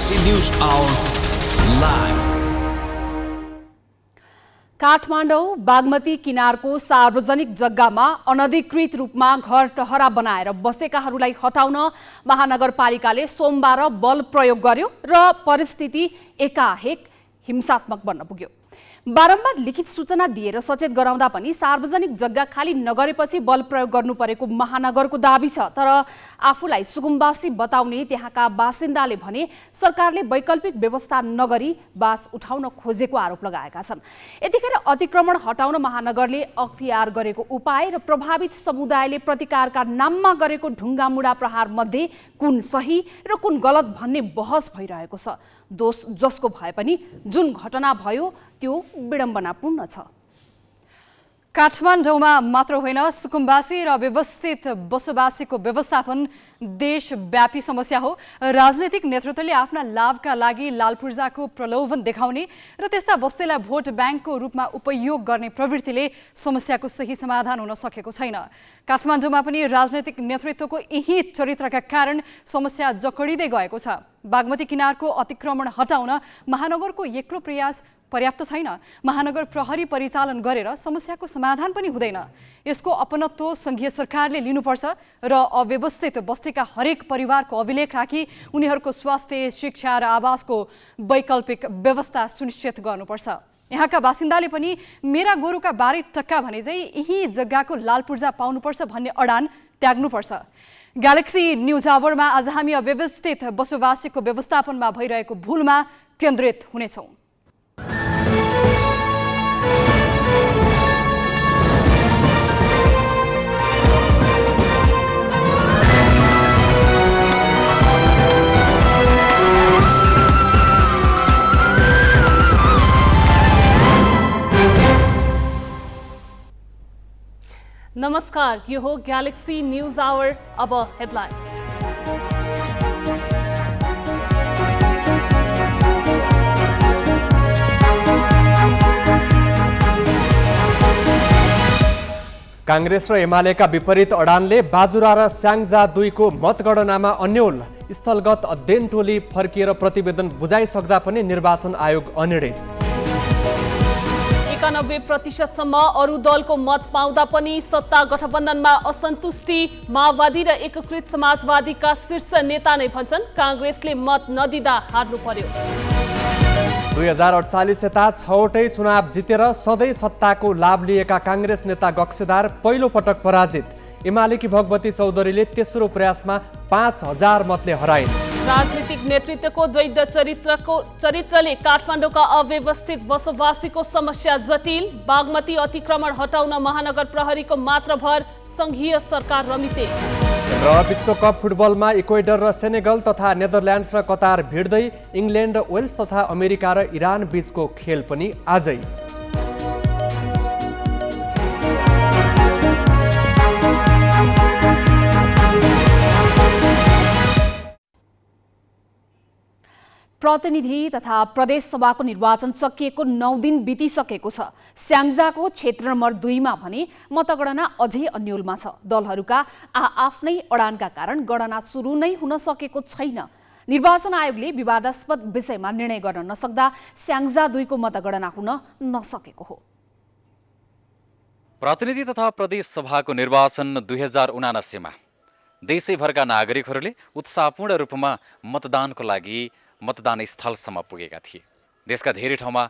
Galaxy News Hour live. Kathmandu Bagmati किनारको सार्वजनिक जग्गामा अनधिकृत रूपमा घर टहरा बनाएर बसेकाहरूलाई हटाउन महानगरपालिकाले सोमबार बल प्रयोग गर्यो र परिस्थिति एकाएक हिंसात्मक बन्न पुग्यो। बारम्बार लिखित सूचना दिएर सचेत गराउँदा पनि सार्वजनिक जग्गा खाली नगरेपछि बल प्रयोग गर्नु परेको महानगरको दाबी छ। तर आफूलाई सुकुम्बासी बताउने त्यहाँका बासिन्दाले भने सरकारले वैकल्पिक व्यवस्था नगरी बास उठाउन खोजेको आरोप लगाएका छन्। यतिखेर अतिक्रमण हटाउन महानगरले अख्तियार गरेको उपाय र प्रभावित समुदायले प्रतिकारका नाममा गरेको ढुङ्गामुढा प्रहार मध्ये कुन सही र कुन गलत भन्ने बहस भइरहेको छ। दोष जसको भए पनि जुन घटना भयो त्यो विडम्बनापूर्ण छ। काठमाडौँमा मात्र होइन, सुकुम्बासी र व्यवस्थित बसोबासीको व्यवस्थापन देशव्यापी समस्या हो। राजनीतिक नेतृत्वले आफ्ना लाभका लागि लालपूर्जाको प्रलोभन देखाउने र त्यस्ता बस्तीलाई भोट ब्याङ्कको रूपमा उपयोग गर्ने प्रवृत्तिले समस्याको सही समाधान हुन सकेको छैन। काठमाडौँमा पनि राजनीतिक नेतृत्वको यही चरित्रका कारण समस्या जकडिँदै गएको छ। बागमती किनारको अतिक्रमण हटाउन महानगरको एक्लो प्रयास पर्याप्त छैन। महानगर प्रहरी परिचालन गरेर समस्याको समाधान पनि हुँदैन। यसको अपनत्व सङ्घीय सरकारले लिनुपर्छ र अव्यवस्थित बस्तीका हरेक परिवारको अभिलेख राखी उनीहरूको स्वास्थ्य, शिक्षा र आवासको वैकल्पिक व्यवस्था सुनिश्चित गर्नुपर्छ। यहाँका बासिन्दाले पनि मेरा गोरुका 12 टक्का भने चाहिँ यही जग्गाको लालपूर्जा पाउनुपर्छ भन्ने अडान त्याग्नुपर्छ। ग्यालेक्सी न्युज आवरमा आज हामी अव्यवस्थित बसोबासीको व्यवस्थापनमा भइरहेको भूलमा केन्द्रित हुनेछौँ। नमस्कार, यो हो ग्यालेक्सी न्यूज आवर। अब हेडलाइन्स। कांग्रेस र एमालेका विपरीत अडानले बाजुरा र स्याङ्जा 2 को मतगणनामा अन्यल। स्थलगत अध्ययन टोली फर्किएर प्रतिवेदन बुझाइसक्दा पनि निर्वाचन आयोग अनिर्णित। 91% अरू दलको मत पाउँदा पनि सत्ता गठबन्धनमा असन्तुष्टि। माओवादी र एकीकृत समाजवादीका शीर्ष नेता नै भन्छन् कांग्रेसले मत नदिँदा हार्नु पर्यो। 2048 यता 6वटै चुनाव जितेर सधैँ सत्ताको लाभ लिएका कांग्रेस नेता गक्सेदार पहिलो पटक पराजित। एमालेकी भगवती चौधरीले तेस्रो प्रयासमा 5000 मतले हराइन्। राजनीतिक नेतृत्वको द्वैध चरित्रले काठमाडौँका अव्यवस्थित बसोबासीको समस्या जटिल। बागमती अतिक्रमण हटाउन महानगर प्रहरीको मात्र भर, सङ्घीय सरकार रमिते। र विश्वकप फुटबलमा इक्वेडर र सेनेगल तथा नेदरल्यान्ड्स र कतार भिड्दै इङ्ल्यान्ड र वेल्स तथा अमेरिका र इरान बीचको खेल पनि आजै। प्रतिनिधि तथा प्रदेश सभाको निर्वाचन सकिएको 9 दिन बितिसकेको छ। स्याङ्जाको क्षेत्र नम्बर 2 मा भने मतगणना अझै अन्यलमा छ। दलहरूका आफ्नै अडानका कारण गणना सुरु नै हुन सकेको छैन। निर्वाचन आयोगले विवादास्पद विषयमा निर्णय गर्न नसक्दा स्याङ्जा 2 को मतगणना हुन नसकेको हो। प्रतिनिधि तथा प्रदेश सभाको निर्वाचन 2079 मा देशैभरका नागरिकहरूले उत्साहपूर्ण रूपमा मतदानको लागि मतदान स्थलसम्म पुगेका थिए। देशका धेरै ठाउँमा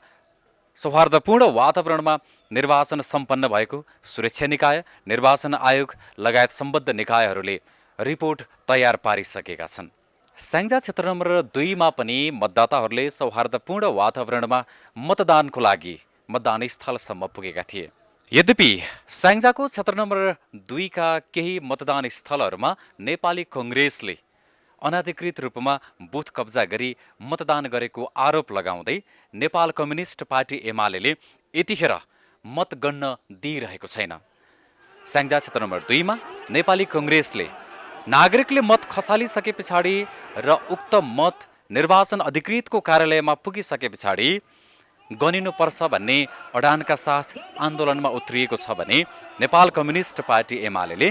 सौहार्दपूर्ण वातावरणमा निर्वाचन सम्पन्न भएको सुरक्षा निकाय, निर्वाचन आयोग लगायत सम्बद्ध निकायहरूले रिपोर्ट तयार पारिसकेका छन्। स्याङ्जा क्षेत्र नम्बर 2 मा पनि मतदाताहरूले सौहार्दपूर्ण वातावरणमा मतदानको लागि मतदान स्थलसम्म पुगेका थिए। यद्यपि स्याङ्जाको क्षेत्र नम्बर 2 का केही मतदान स्थलहरूमा नेपाली कांग्रेसले अनधिकृत रूपमा बुथ कब्जा गरी मतदान गरेको आरोप लगाउँदै नेपाल कम्युनिस्ट पार्टी एमाले यतिखेर मत गन्न दिइरहेको छैन। स्याङ्जा क्षेत्र नम्बर 2 मा नेपाली कांग्रेसले नागरिकले मत खसालिसके पछाडि र उक्त मत निर्वाचन अधिकृतको कार्यालयमा पुगिसके पछाडि गनिनुपर्छ भन्ने अडानका साथ आन्दोलनमा उत्रिएको छ भने नेपाल कम्युनिस्ट पार्टी एमाले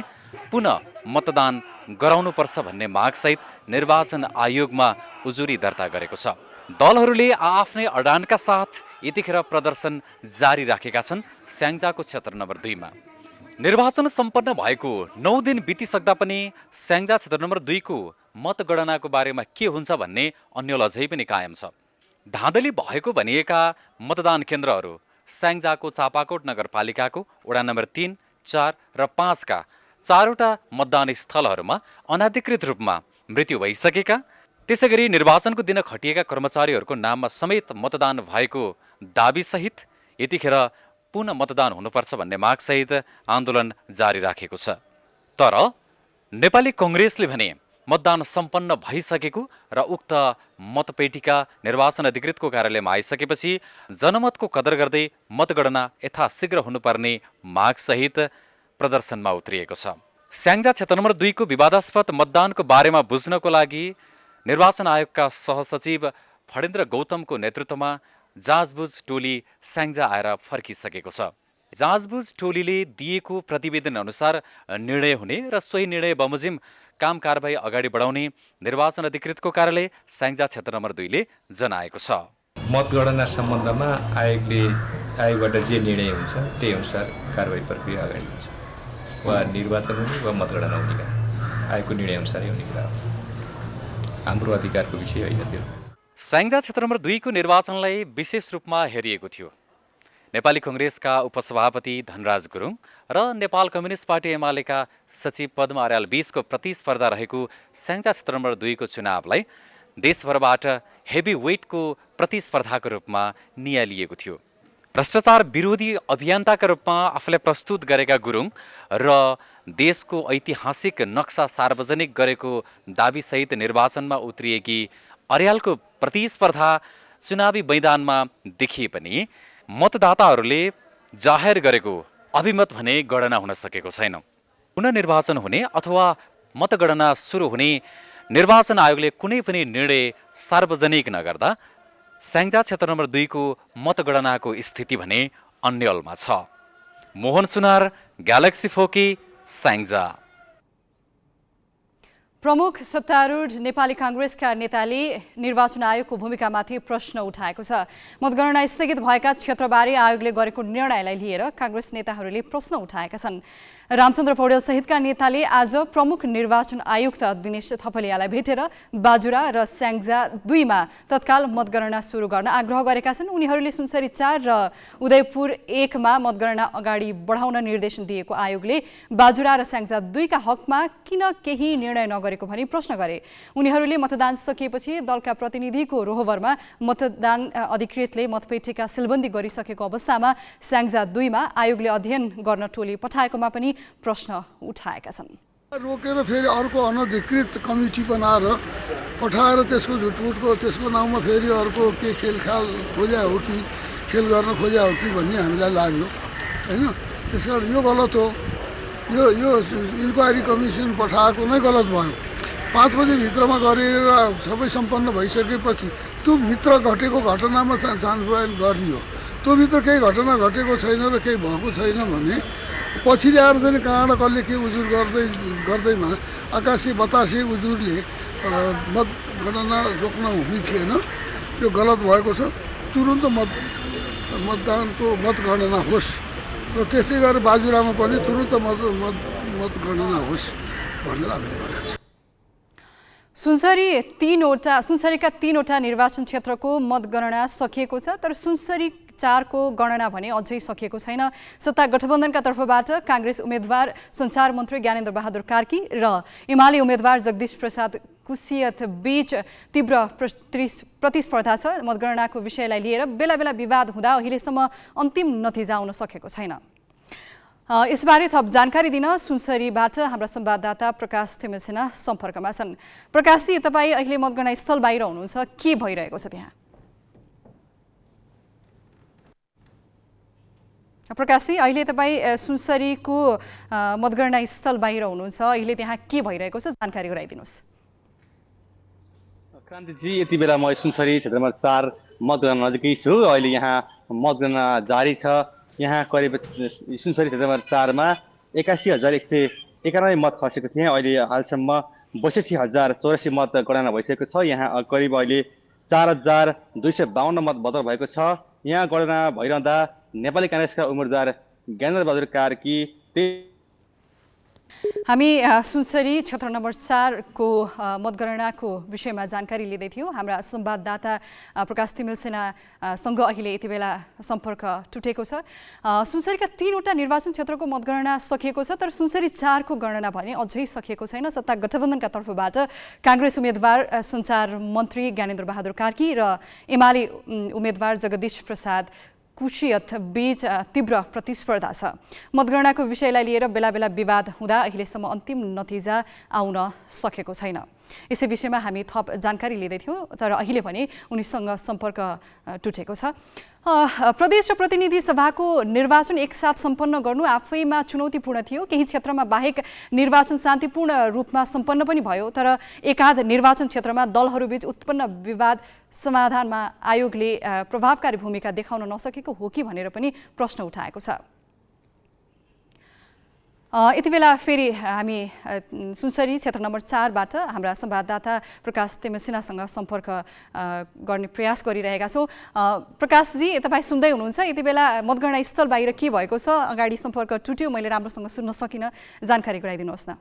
पुनः मतदान गराउनुपर्छ भन्ने मागसहित निर्वाचन आयोगमा उजुरी दर्ता गरेको छ। दलहरूले आफ्नै अडानका साथ यतिखेर प्रदर्शन जारी राखेका छन् स्याङ्जाको क्षेत्र नम्बर 2 मा। निर्वाचन सम्पन्न भएको 9 दिन बितिसक्दा पनि स्याङ्जा क्षेत्र नम्बर 2 को मतगणनाको बारेमा के हुन्छ भन्ने अन्यल अझै पनि कायम छ। धाँधली भएको भनिएका मतदान केन्द्रहरू स्याङ्जाको चापाकोट नगरपालिकाको वडा नम्बर 3, 4 र 5 का 4वटा मतदान स्थलहरूमा अनाधिकृत रूपमा मृत्यु भइसकेका, त्यसैगरी निर्वाचनको दिन खटिएका कर्मचारीहरूको नाममा समेत मतदान भएको दाबीसहित यतिखेर पुनः मतदान हुनुपर्छ भन्ने मागसहित आन्दोलन जारी राखेको छ। तर नेपाली कङ्ग्रेसले भने मतदान सम्पन्न भइसकेको र उक्त मतपेटिका निर्वाचन अधिकृतको कार्यालयमा आइसकेपछि जनमतको कदर गर्दै मतगणना यथाशीघ्र हुनुपर्ने मागसहित प्रदर्शनमा उत्रिएको छ। स्याङ्जा क्षेत्र नम्बर 2 को विवादास्पद मतदानको बारेमा बुझ्नको लागि निर्वाचन आयोगका सहसचिव फणेन्द्र गौतमको नेतृत्वमा जाँचबुझ टोली स्याङ्जा आएर फर्किसकेको छ। जाँचबुझ टोलीले दिएको प्रतिवेदन अनुसार निर्णय हुने र सोही निर्णय बमोजिम काम कारबाही अगाडि बढाउने निर्वाचन अधिकृतको कार्यालय स्याङ्जा क्षेत्र नम्बर 2 ले जनाएको छ। मतगणना सम्बन्धमा आयोगबाट जे निर्णय हुन्छ त्यही अनुसार कारबाही प्रक्रिया अगाडि हुन्छ। वा निर्वाचन हुने वा मतगणना हुने आयोगको निर्णय अनुसारै हुने कुरा हो, हाम्रो अधिकारको विषय होइन त्यो। स्याङ्जा क्षेत्र नम्बर 2 को निर्वाचनलाई विशेष रूपमा हेरिएको थियो। नेपाली कङ्ग्रेसका उपसभापति धनराज गुरुङ र नेपाल कम्युनिस्ट पार्टी एमालेका सचिव पद्म अर्याल बीचको प्रतिस्पर्धा रहेको स्याङ्जा क्षेत्र नम्बर 2 को चुनावलाई देशभरबाट हेभी वेटको प्रतिस्पर्धाको रूपमा नियालिएको थियो। भ्रष्टाचार विरोधी अभियन्ताका रूपमा आफूलाई प्रस्तुत गरेका गुरुङ र देशको ऐतिहासिक नक्सा सार्वजनिक गरेको दाबीसहित निर्वाचनमा उत्रिएकी अर्यालको प्रतिस्पर्धा चुनावी मैदानमा देखिए पनि मतदाताहरूले जाहेर गरेको अभिमत भने गणना हुन सकेको छैन। पुनः निर्वाचन हुने अथवा मतगणना सुरु हुने निर्वाचन आयोगले कुनै पनि निर्णय सार्वजनिक नगर्दा स्याङ्जा क्षेत्र नम्बर 2 को मतगणनाको स्थिति भने अन्यलमा छ। मोहन सुनार, ग्यालेक्सी फोकी, स्याङ्जा। प्रमुख सत्तारूढ नेपाली काङ्ग्रेसका नेताले निर्वाचन आयोगको भूमिकामाथि प्रश्न उठाएको छ। मतगणना स्थगित भएका क्षेत्रबारे आयोगले गरेको निर्णयलाई लिएर काङ्ग्रेस नेताहरूले प्रश्न उठाएका छन्। रामचन्द्र पौडेल सहितका नेताले आज प्रमुख निर्वाचन आयुक्त दिनेश थपलियालाई भेटेर बाजुरा र स्याङ्जा 2 मा तत्काल मतगणना सुरु गर्न आग्रह गरेका छन्। उनीहरूले सुनसरी 4 र उदयपुर 1 मा मतगणना अगाडि बढाउन निर्देशन दिएको आयोगले बाजुरा र स्याङ्जा 2 का हकमा किन केही निर्णय नगरेको भनी प्रश्न गरे। उनीहरूले मतदान सकिएपछि दलका प्रतिनिधिको रोहबरमा मतदान अधिकृतले मतपेटिका सिलबन्दी गरिसकेको अवस्थामा स्याङ्जा 2 मा आयोगले अध्ययन गर्न टोली पठाएकोमा पनि प्रश्न उठाएका छन्। रोकेर फेरि अर्को अनधिकृत कमिटी बनाएर पठाएर त्यसको झुटमुटको त्यसको नाउँमा फेरि अर्को के खेलखाल खोज्या हो कि खेल गर्न खोज्या हो कि भन्ने हामीलाई लाग्यो हैन। त्यसकारण यो गलत हो। यो इन्क्वायरी कमिसन पठाएको नै गलत भयो। 5 बजेभित्रमा गरेर सबै सम्पन्न भइसकेपछि त्यो भित्र घटेको घटनामा छानबिन गर्ने हो। त्यो भित्र केही घटना घटेको छैन र केही भएको छैन भने पछि ल्याएर चाहिँ कहाँबाट कसले के उजुर गर्दैमा आकाशे बतासे उजुरले मतगणना रोक्न हुने थिएन। यो गलत भएको छ। तुरुन्त मतदानको मतगणना होस् र त्यस्तै गरेर बाजुरामा पनि तुरुन्त मतगणना होस् भनेर हामीले गरेका छौँ। सुनसरीका 3वटा निर्वाचन क्षेत्रको मतगणना सकिएको छ, तर सुनसरी 4 को गणना भने अझै सकिएको छैन। सत्ता गठबन्धनका तर्फबाट काङ्ग्रेस उम्मेद्वार सञ्चार मन्त्री ज्ञानेन्द्र बहादुर कार्की र एमाले उम्मेद्वार जगदीश प्रसाद कुसियत बीच तीव्र प्रतिस्पर्धा छ। मतगणनाको विषयलाई लिएर बेला बेला विवाद हुँदा अहिलेसम्म अन्तिम नतिजा आउन सकेको छैन। यसबारे थप जानकारी दिन सुनसरीबाट हाम्रा संवाददाता प्रकाश थिमेसेना सम्पर्कमा छन्। प्रकाशजी, तपाईँ अहिले मतगणना स्थल बाहिर हुनुहुन्छ, के भइरहेको छ त्यहाँ? प्रकाशजी, अहिले तपाईँ सुनसरीको मतगणना स्थल बाहिर हुनुहुन्छ, अहिले त्यहाँ के भइरहेको छ जानकारी गराइदिनुहोस्। क्रान्तिजी, यति बेला म सुनसरी क्षेत्र नम्बर 4 मतगणना नजिकै छु। अहिले यहाँ मतगणना जारी छ। यहाँ करिब सुनसरी क्षेत्र नम्बर 4 मा 81,1 91 मत खसेको थिए। अहिले हालसम्म 62,084 मत गणना भइसकेको छ। यहाँ करिब अहिले 4,252 मत बदल भएको छ। यहाँ गणना भइरहँदा नेपाली कांग्रेसका उम्मेदवार ज्ञानेन्द्रबहादुर कार्की हामी सुनसरी क्षेत्र नम्बर 4 को मतगणनाको विषयमा जानकारी लिँदै थियौँ। हाम्रा संवाददाता प्रकाश तिमिल सेनासँग अहिले यति बेला सम्पर्क टुटेको छ। सुनसरीका 3वटा निर्वाचन क्षेत्रको मतगणना सकिएको छ, तर सुनसरी 4 को गणना भने अझै सकिएको छैन। सत्ता गठबन्धनका तर्फबाट कांग्रेस उम्मेदवार सञ्चार मन्त्री ज्ञानेन्द्रबहादुर कार्की र एमाले उम्मेदवार जगदीश प्रसाद कुशियत बीच तीव्र प्रतिस्पर्धा छ। मतगणनाको विषयलाई लिएर बेला बेला विवाद हुँदा अहिलेसम्म अन्तिम नतिजा आउन सकेको छैन। यसै विषयमा हामी थप जानकारी लिँदै थियौँ, तर अहिले भने उनीसँग सम्पर्क टुटेको छ। प्रदेश र प्रतिनिधि सभाको निर्वाचन एकसाथ सम्पन्न गर्नु आफैमा चुनौतीपूर्ण थियो। केही क्षेत्रमा बाहेक निर्वाचन शान्तिपूर्ण रूपमा सम्पन्न पनि भयो, तर एकाध निर्वाचन क्षेत्रमा दलहरूबीच उत्पन्न विवाद समाधानमा आयोगले प्रभावकारी भूमिका देखाउन नसकेको हो कि भनेर पनि प्रश्न उठाएको छ। यति बेला फेरि हामी सुनसरी क्षेत्र नम्बर 4 बाट हाम्रा संवाददाता प्रकाश तिमिसिनासँग सम्पर्क गर्ने प्रयास गरिरहेका छौँ। प्रकाशजी, तपाईँ सुन्दै हुनुहुन्छ? यति बेला मतगणना स्थल बाहिर के भएको छ? अगाडि सम्पर्क टुट्यो, मैले राम्रोसँग सुन्न सकिनँ, जानकारी गराइदिनुहोस् न।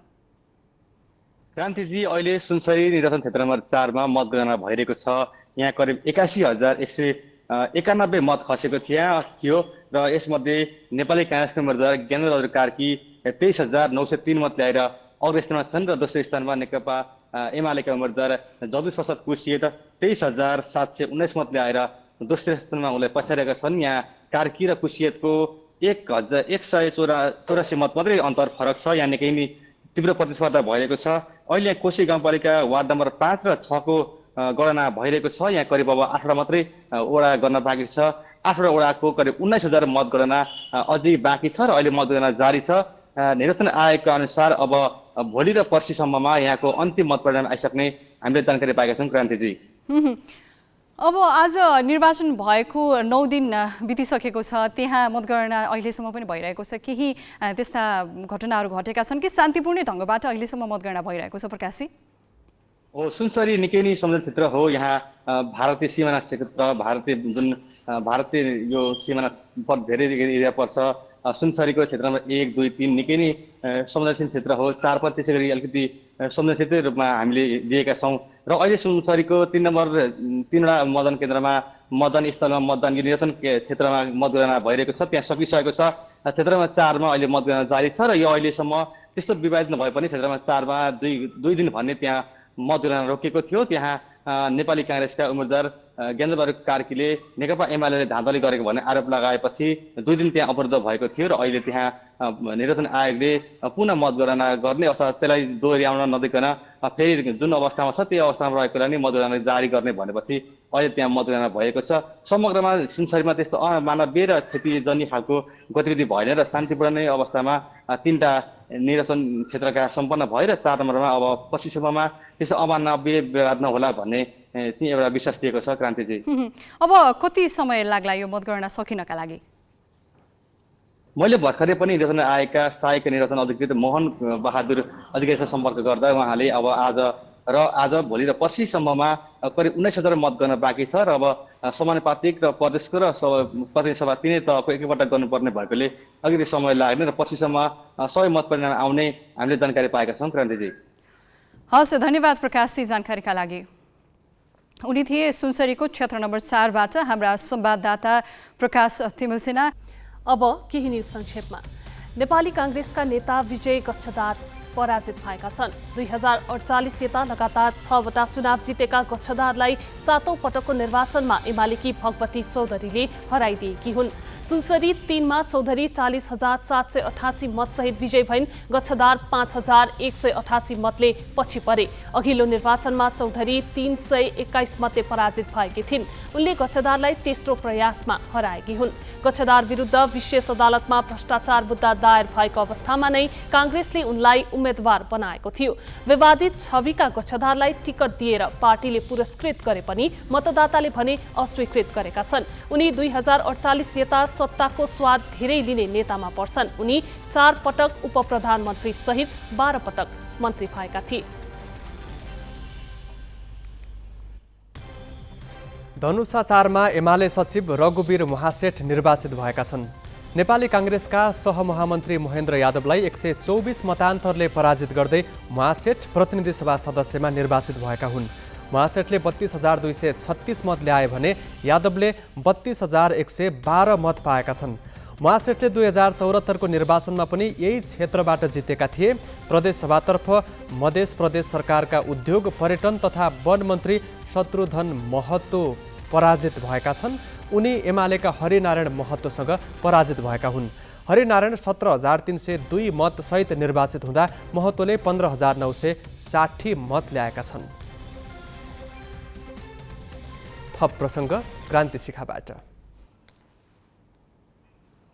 क्रान्तिजी, अहिले सुनसरी निर्वाचन क्षेत्र नम्बर 4 मा मतगणना भइरहेको छ। यहाँ करिब 81,191 मत खसेको थियो र यसमध्ये नेपाली कांग्रेसका उम्मेदवार ज्ञानेन्द्रबहादुर कार्की 23,903 मत ल्याएर अग्लो स्थानमा छन् र दोस्रो स्थानमा नेकपा एमालेका उम्मेदवार जगदीश प्रसाद कुशियत 23,719 मत ल्याएर दोस्रो स्थानमा उनलाई पछाडिएका छन्। यहाँ कार्की र कुशियतको 1,184 मत मात्रै अन्तर फरक छ। यहाँ निकै नै तीव्र प्रतिस्पर्धा भइरहेको छ। अहिले कोशी गाउँपालिका वार्ड नम्बर 5 र 6 को गणना भइरहेको छ। यहाँ करिब अब 8वटा मात्रै वडा गर्न बाँकी छ। 8वटा वडाको करिब 19,000 मतगणना अझै बाँकी छ र अहिले मतगणना जारी छ। निर्वाचन आयोगका अनुसार अब भोलि र पर्सिसम्ममा यहाँको अन्तिम मतपरिणाम आइसक्ने हामीले जानकारी पाएका छौँ। क्रान्तिजी, अब आज निर्वाचन भएको 9 दिन बितिसकेको छ, त्यहाँ मतगणना अहिलेसम्म पनि भइरहेको छ। केही त्यस्ता घटनाहरू घटेका छन् कि शान्तिपूर्ण ढङ्गबाट अहिलेसम्म मतगणना भइरहेको छ? प्रकाशजी, सुनसरी निकै नै संवेदनशील क्षेत्र हो। यहाँ भारतीय सिमाना क्षेत्र, भारतीय यो सिमाना पर धेरै एरिया पर्छ। सुनसरीको क्षेत्र नम्बर 1, 2, 3 निकै नै संवेदनशील क्षेत्र हो। 4 पनि त्यसै गरी अलिकति संवेदनशील रूपमा हामीले दिएका छौँ र अहिले सुनसरीको 3वटा मतदान केन्द्रमा मतदान स्थलमा मतदान निर्वाचन क्षेत्रमा मतगणना भइरहेको छ। त्यहाँ सकिसकेको छ। क्षेत्र नम्बर 4 मा अहिले मतगणना जारी छ र यो अहिलेसम्म त्यस्तो विवादित नभए पनि क्षेत्र नम्बर 4 मा 2 दिन भन्ने त्यहाँ मतगणना रोकिएको थियो। त्यहाँ नेपाली कांग्रेसका उम्मेदवार ज्ञानेन्द्रबहादुर कार्कीले नेकपा एमाले धाँधली गरेको भन्ने आरोप लगाएपछि 2 दिन त्यहाँ अवरुद्ध भएको थियो र अहिले त्यहाँ निर्वाचन आयोगले पुनः मतगणना गर्ने अथवा त्यसलाई दोहोर्याउन नदिकन फेरि जुन अवस्थामा छ त्यो अवस्थामा रहेकोलाई नै मतगणना जारी गर्ने भनेपछि अहिले त्यहाँ मतगणना भएको छ। समग्रमा सुनसरीमा त्यस्तो अमानवीय र क्षतिजन्य खालको गतिविधि भएन र शान्तिपूर्ण नै अवस्थामा 3टा निर्वाचन क्षेत्रका सम्पन्न भएर 4 नम्बरमा अब पछिसम्ममा त्यस्तो अमानवीय व्यवहार नहोला भन्ने चाहिँ एउटा विश्वास दिएको छ। क्रान्तिजी, अब कति समय लाग्ला यो मतगणना सकिनका लागि? मैले भर्खरै पनि निर्वाचन आयोगका सहायक निर्वाचन अधिकृत मोहन बहादुर अधिकारीसँग सम्पर्क गर्दा उहाँले अब आज भोलि र पर्सिसम्ममा करिब 19,000 मतगणना बाँकी छ र अब समानुपातिक र प्रदेशको र प्रतिनिधि सभा तिनै तहको एकैपल्ट गर्नुपर्ने भएकोले अलिकति समय लाग्ने र पर्सिसम्म सबै मतपरिणाम आउने हामीले जानकारी पाएका छौँ। क्रान्तिजी, हस्, धन्यवाद प्रकाशजी जानकारीका लागि। उनी थिए सुनसरीको क्षेत्र नम्बर 4 बाट हाम्रा संवाददाता प्रकाश तिमिलसिना। अब केही न्युज संक्षेपमा। नेपाली कांग्रेसका नेता विजय गच्छदार पराजित भएका छन्। 2048 यता लगातार 6वटा चुनाव जितेका गच्छदारलाई 7औं पटकको निर्वाचनमा एमालेकी भगवती चौधरीले हराइदिएकी हुन्। सुनसरी 3 मा चौधरी 40,788 मतसहित विजय भइन्। गच्छदार 5,188 मतले पछि परे। अघिल्लो निर्वाचनमा चौधरी 321 मतले पराजित भएकी थिइन्। उनले गच्छदारलाई तेस्रो प्रयासमा हराएकी हुन्। गच्छदार विरुद्ध विशेष अदालतमा भ्रष्टाचार मुद्दा दायर भएको अवस्थामा नै कांग्रेसले उनलाई उम्मेदवार बनाएको थियो। विवादित छविका गच्छदारलाई टिकट दिएर पार्टीले पुरस्कृत गरे पनि मतदाताले भने अस्वीकृत गरेका छन्। उनी 2048 यता सत्ताको स्वाद धेरै लिने नेतामा पर्छन्। उनी 4 पटक उपप्रधानमन्त्री सहित 12 पटक मन्त्री भएका थिए। धनुषा 4 मा एमाले सचिव रघुवीर महासेठ निर्वाचित भएका छन्। नेपाली काङ्ग्रेसका सहमहामन्त्री महेन्द्र यादवलाई 124 मतान्तरले पराजित गर्दै महासेठ प्रतिनिधि सभा सदस्यमा निर्वाचित भएका हुन्। महासेठले 32,236 मत ल्याए भने यादवले 32,112 मत पाएका छन्। महासेठले 2074 को निर्वाचनमा पनि यही क्षेत्रबाट जितेका थिए। प्रदेश सभातर्फ मध्य प्रदेश सरकारका उद्योग, पर्यटन तथा वन मन्त्री शत्रुघ्न महतो पराजित भएका छन्। उनी एमालेका हरिनारायण महतोसँग पराजित भएका हुन्। हरिनारायण 17,302 मत सहित निर्वाचित हुँदा महतोले 15,960 मत ल्याएका छन्। थप प्रसङ्ग क्रान्ति शिखाबाट।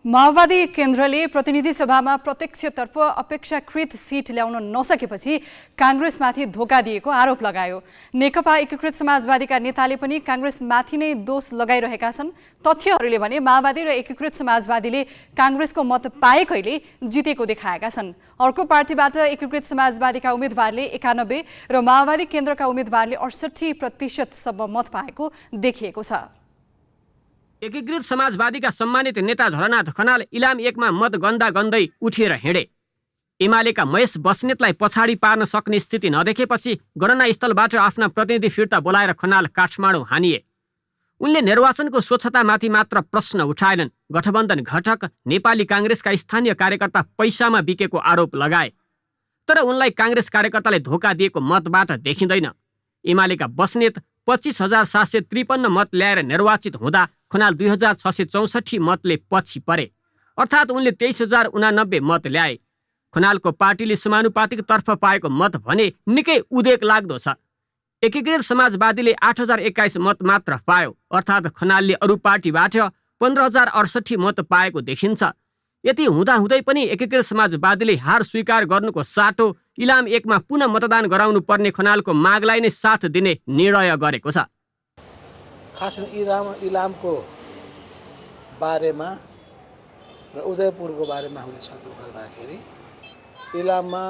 माओवादी केन्द्रले प्रतिनिधि सभामा प्रत्यक्षतर्फ अपेक्षाकृत सिट ल्याउन नसकेपछि काङ्ग्रेसमाथि धोका दिएको आरोप लगायो। नेकपा एकीकृत समाजवादीका नेताले पनि काङ्ग्रेसमाथि नै दोष लगाइरहेका छन्। तथ्यहरूले भने माओवादी र एकीकृत समाजवादीले काङ्ग्रेसको मत पाएकैले जितेको देखाएका छन्। अर्को पार्टीबाट एकीकृत समाजवादीका उम्मेदवारले 91 र माओवादी केन्द्रका उम्मेदवारले 68% मत पाएको देखिएको छ। एकीकृत समाजवादीका सम्मानित नेता झलनाथ खनाल इलाम 1 मा मत गन्दै उठिएर हिँडे। एमालेका महेश बस्नेतलाई पछाडि पार्न सक्ने स्थिति नदेखेपछि गणना स्थलबाट आफ्ना प्रतिनिधि फिर्ता बोलाएर खनाल काठमाडौँ हानिए। उनले निर्वाचनको स्वच्छतामाथि मात्र प्रश्न उठाएनन्। गठबन्धन घटक नेपाली काङ्ग्रेसका स्थानीय कार्यकर्ता पैसामा बिकेको आरोप लगाए। तर उनलाई काङ्ग्रेस कार्यकर्ताले धोका दिएको मतबाट देखिँदैन। एमालेका बस्नेत 25,753 मत ल्याएर निर्वाचित हुँदा खनाल 2,664 मतले पछि परे, अर्थात् उनले 23,089 मत ल्याए। खनालको पार्टीले समानुपातिक तर्फ पाएको मत भने निकै उदेक लाग्दो छ। एकीकृत समाजवादीले 8,021 मत मात्र पायो, अर्थात् खनालले अरू पार्टीबाट 15,068 मत पाएको देखिन्छ। यति हुँदाहुँदै पनि एकीकृत समाजवादीले हार स्वीकार गर्नुको साटो इलाम 1 मा पुनः मतदान गराउनु पर्ने खनालको मागलाई नै साथ दिने निर्णय गरेको छ। खास इलामको बारेमा र उदयपुरको बारेमा हामीले छलफल गर्दाखेरि इलाममा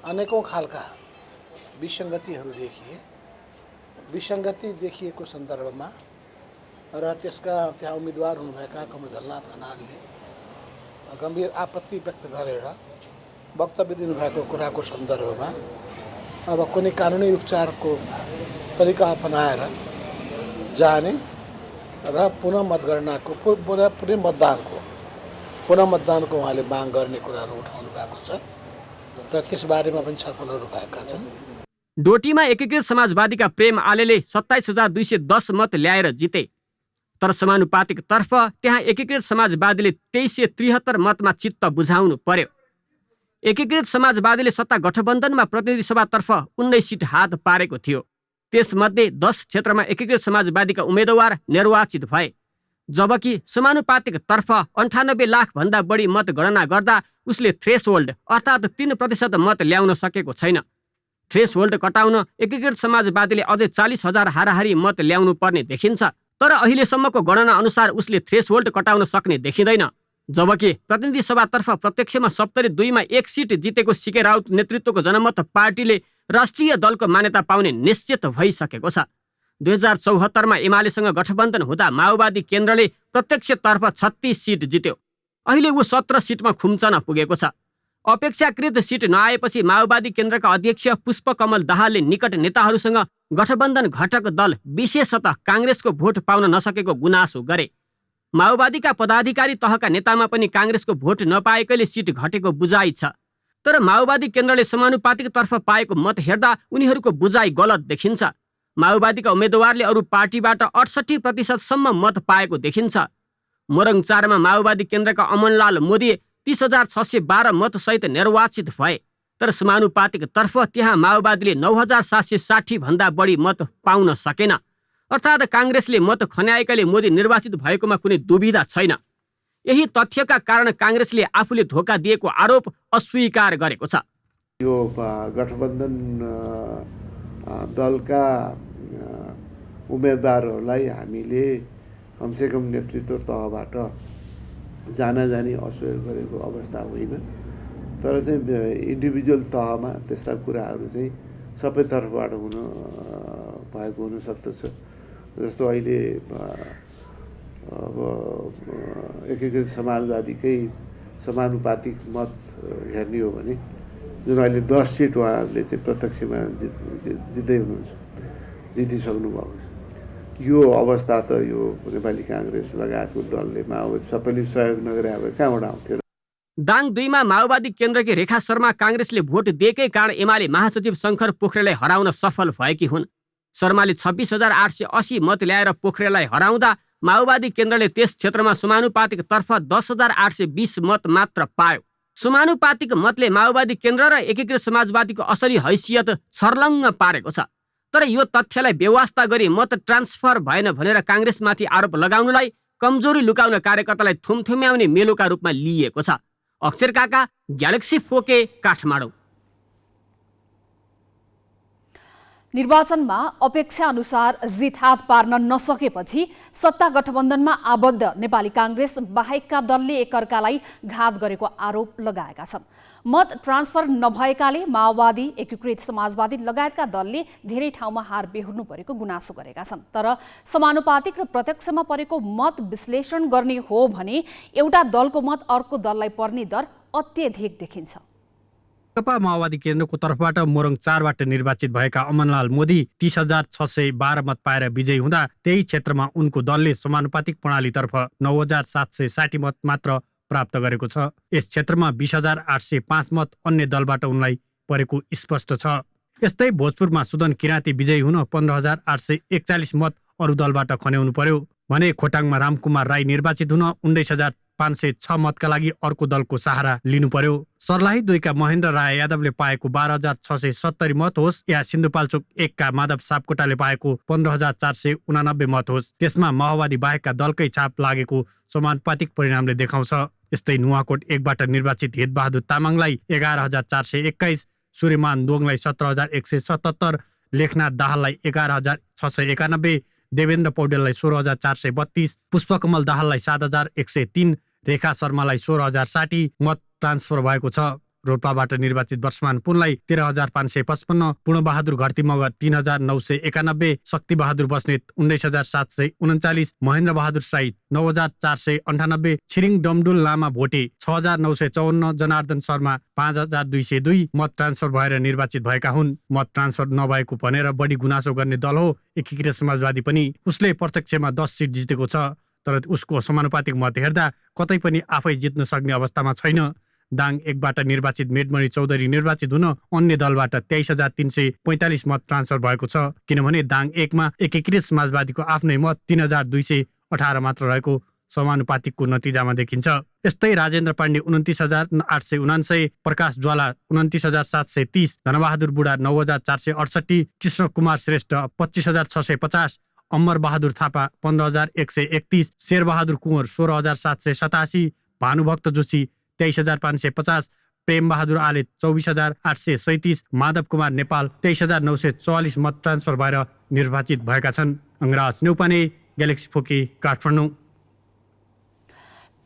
अनेकौं खालका विसङ्गतिहरू देखिए। विसङ्गति देखिएको सन्दर्भमा र त्यहाँ उम्मेदवार हुनुभएका कमल झलनाथ खनालले गम्भीर आपत्ति व्यक्त गरेर वक्तव्य दिनुभएको कुराको सन्दर्भमा अब कुनै कानुनी उपचारको तरिका अपनाएर जाने र पुनः मतगणनाको पुनः मतदानको उहाँले माग गर्ने कुराहरू उठाउनु भएको छ। त त्यस बारेमा पनि छलफलहरू भएका छन्। डोटीमा एकीकृत समाजवादीका प्रेम आलेले 27,210 मत ल्याएर जिते। तर समानुपातिक तर्फ त्यहाँ एकीकृत समाजवादीले 2,373 मतमा चित्त बुझाउनु पर्यो। एकीकृत समाजवादीले सत्ता गठबन्धनमा प्रतिनिधि सभातर्फ 19 सिट हात पारेको थियो। त्यसमध्ये 10 क्षेत्रमा एकीकृत समाजवादीका उम्मेदवार निर्वाचित भए, जबकि समानुपातिक तर्फ 98 लाख भन्दा बढी मत गणना गर्दा उसले थ्रेसहोल्ड अर्थात् 3% मत ल्याउन सकेको छैन। थ्रेसहोल्ड कटाउन एकीकृत समाजवादीले अझै 40,000 हाराहारी मत ल्याउनु पर्ने देखिन्छ। तर अहिलेसम्मको गणना अनुसार उसले थ्रेसहोल्ड कटाउन सक्ने देखिँदैन। जबकि प्रतिनिधि सभातर्फ प्रत्यक्षमा 72 मा 1 सिट जितेको सीके राउत नेतृत्वको जनमत पार्टीले राष्ट्रिय दलको मान्यता पाउने निश्चित भइसकेको छ। 2074 मा एमालेसँग गठबन्धन हुँदा माओवादी केन्द्रले प्रत्यक्षतर्फ 36 सिट जित्यो। अहिले ऊ 17 सिटमा खुम्चन पुगेको छ। अपेक्षाकृत सिट नआएपछि माओवादी केन्द्रका अध्यक्ष पुष्पकमल दाहालले निकट नेताहरूसँग गठबन्धन घटक दल विशेषतः काङ्ग्रेसको भोट पाउन नसकेको गुनासो गरे। माओवादीका पदाधिकारी तहका नेतामा पनि काङ्ग्रेसको भोट नपाएकैले सिट घटेको बुझाइ छ। तर माओवादी केन्द्रले समानुपातिक तर्फ पाएको मत हेर्दा उनीहरूको बुझाइ गलत देखिन्छ। माओवादीका उम्मेदवारले अरू पार्टीबाट 68% मत पाएको देखिन्छ। मोरङ 4 मा माओवादी केन्द्रका अमनलाल मोदी 30,612 मत सहित निर्वाचित भए। तर समानुपातिक तर्फ त्यहाँ माओवादीले 9,760 भन्दा बढी मत पाउन सकेन। अर्थात् काङ्ग्रेसले मत खन्याएकाले मोदी निर्वाचित भएकोमा कुनै दुविधा छैन। यही तथ्यका कारण काङ्ग्रेसले आफूले धोका दिएको आरोप अस्वीकार गरेको छ। यो गठबन्धन दलका उम्मेदवारहरूलाई हामीले कमसेकम नेतृत्व तहबाट जानाजानी असहयोग गरेको अवस्था होइन। तर चाहिँ इन्डिभिजुअल तहमा त्यस्ता कुराहरू चाहिँ सबै तर्फबाट भएको हुन सक्दछ। जस्तो अहिले अब एकीकृत समाजवादीकै समानुपातिक मत हेर्ने हो भने जुन अहिले 10 सिट उहाँहरूले चाहिँ प्रत्यक्षमा जित्दै हुनुहुन्छ, जितिसक्नु भएको छ। यो अवस्था त यो नेपाली काङ्ग्रेस लगायतको दलले माओवादी सबैले सहयोग नगरे अब कहाँबाट आउँथ्यो। दाङ 2 मा माओवादी केन्द्रकी रेखा शर्मा काङ्ग्रेसले भोट दिएकै कारण एमाले महासचिव शङ्कर पोखरेललाई हराउन सफल भएकी हुन्। शर्माले 26,880 मत ल्याएर पोखरेललाई हराउँदा माओवादी केन्द्रले त्यस क्षेत्रमा समानुपातिक तर्फ 10,820 मत मात्र पायो। समानुपातिक मतले माओवादी केन्द्र र एकीकृत समाजवादीको असली हैसियत छर्लङ्ग पारेको छ। तर यो तथ्यलाई बेवास्ता गरी मत ट्रान्सफर भएन भनेर काङ्ग्रेसमाथि आरोप लगाउनुलाई कमजोरी लुकाउन कार्यकर्तालाई थुमथुम्याउने मेलोका रूपमा लिइएको छ। अक्षर काका, ग्यालेक्सी फोके, काठमाडौँ। निर्वाचनमा अपेक्षा अनुसार जित हात पार्न नसकेपछि सत्ता गठबन्धनमा आबद्ध नेपाली काङ्ग्रेस बाहेकका दलले एकअर्कालाई घात गरेको आरोप लगाएका छन्। मत ट्रान्सफर नभएकाले माओवादी, एकीकृत समाजवादी लगायतका दलले धेरै ठाउँमा हार बेहोर्नु परेको गुनासो गरेका छन्। तर समानुपातिक र प्रत्यक्षमा परेको मत विश्लेषण गर्ने हो भने एउटा दलको मत अर्को दललाई पर्ने दर अत्यधिक देखिन्छ। नेकपा माओवादी केन्द्रको तर्फबाट मोरङ 4बाट निर्वाचित भएका अमनलाल मोदी 30,612 मत पाएर विजयी हुँदा त्यही क्षेत्रमा उनको दलले समानुपातिक प्रणालीतर्फ 9,760 मत मात्र प्राप्त गरेको छ। यस क्षेत्रमा 20,805 मत अन्य दलबाट उनलाई परेको स्पष्ट छ। यस्तै भोजपुरमा सुदन किराँती विजयी हुन 15,841 मत अरू दलबाट खन्याउनु पर्यो भने खोटाङमा रामकुमार राई निर्वाचित हुन 19,506 मतका लागि अर्को दलको सहारा लिनु पर्यो। सर्लाही 2 का महेन्द्र राय यादवले पाएको 12,670 मत होस् या सिन्धुपाल्चोक 1 का माधव सापकोटाले पाएको 15,489 मत होस्, त्यसमा माओवादी बाहेकका दलकै छाप लागेको समानुपातिक परिणामले देखाउँछ। यस्तै नुवाकोट 1बाट निर्वाचित हितबहादुर तामाङलाई 11,421, सूर्यमान दोङलाई 17,177, लेखनाथ दाहाललाई 11,691, देवेन्द्र पौडेललाई 16,432, पुष्पकमल दाहाललाई 7,103, रेखा शर्मालाई 16,060 मत ट्रान्सफर भएको छ। रोल्पाबाट निर्वाचित वर्षमान पुनलाई 13,555, पूर्णबहादुर घरती मगर 3,991, शक्तिबहादुर बस्नेत 19,739, महेन्द्र बहादुर साई 9,498, छिरिङ डमडुल लामा भोटे 6,954, जनार्दन शर्मा 5,202 मत ट्रान्सफर भएर निर्वाचित भएका हुन्। मत ट्रान्सफर नभएको भनेर बढी गुनासो गर्ने दल हो एकीकृत समाजवादी पनि। उसले प्रत्यक्षमा 10 सिट जितेको छ, तर उसको समानुपातिक मत हेर्दा कतै पनि आफै जित्न सक्ने अवस्थामा छैन। दाङ 1बाट निर्वाचित मेडमणि चौधरी निर्वाचित हुन अन्य दलबाट 23,345 मत ट्रान्सफर भएको छ, किनभने दाङ 1 मा एकीकृत समाजवादीको आफ्नै मत 3,218 मात्र रहेको समानुपातिकको नतिजामा देखिन्छ। यस्तै राजेन्द्र पाण्डे 29,879, प्रकाश ज्वाला 29,730, धनबहादुर बुढा 9,468, कृष्ण कुमार श्रेष्ठ 25,650, अमर बहादुर थापा 15,131, शेरबहादुर कुँवर 16,787, भानुभक्त जोशी 23,550, प्रेम बहादुर आले 24,837, माधव कुमार नेपाल 23,944 मत ट्रान्सफर भएर निर्वाचित भएका छन्। अंगराज न्यौपाने, ग्यालेक्सी फोकी, काठमाडौँ।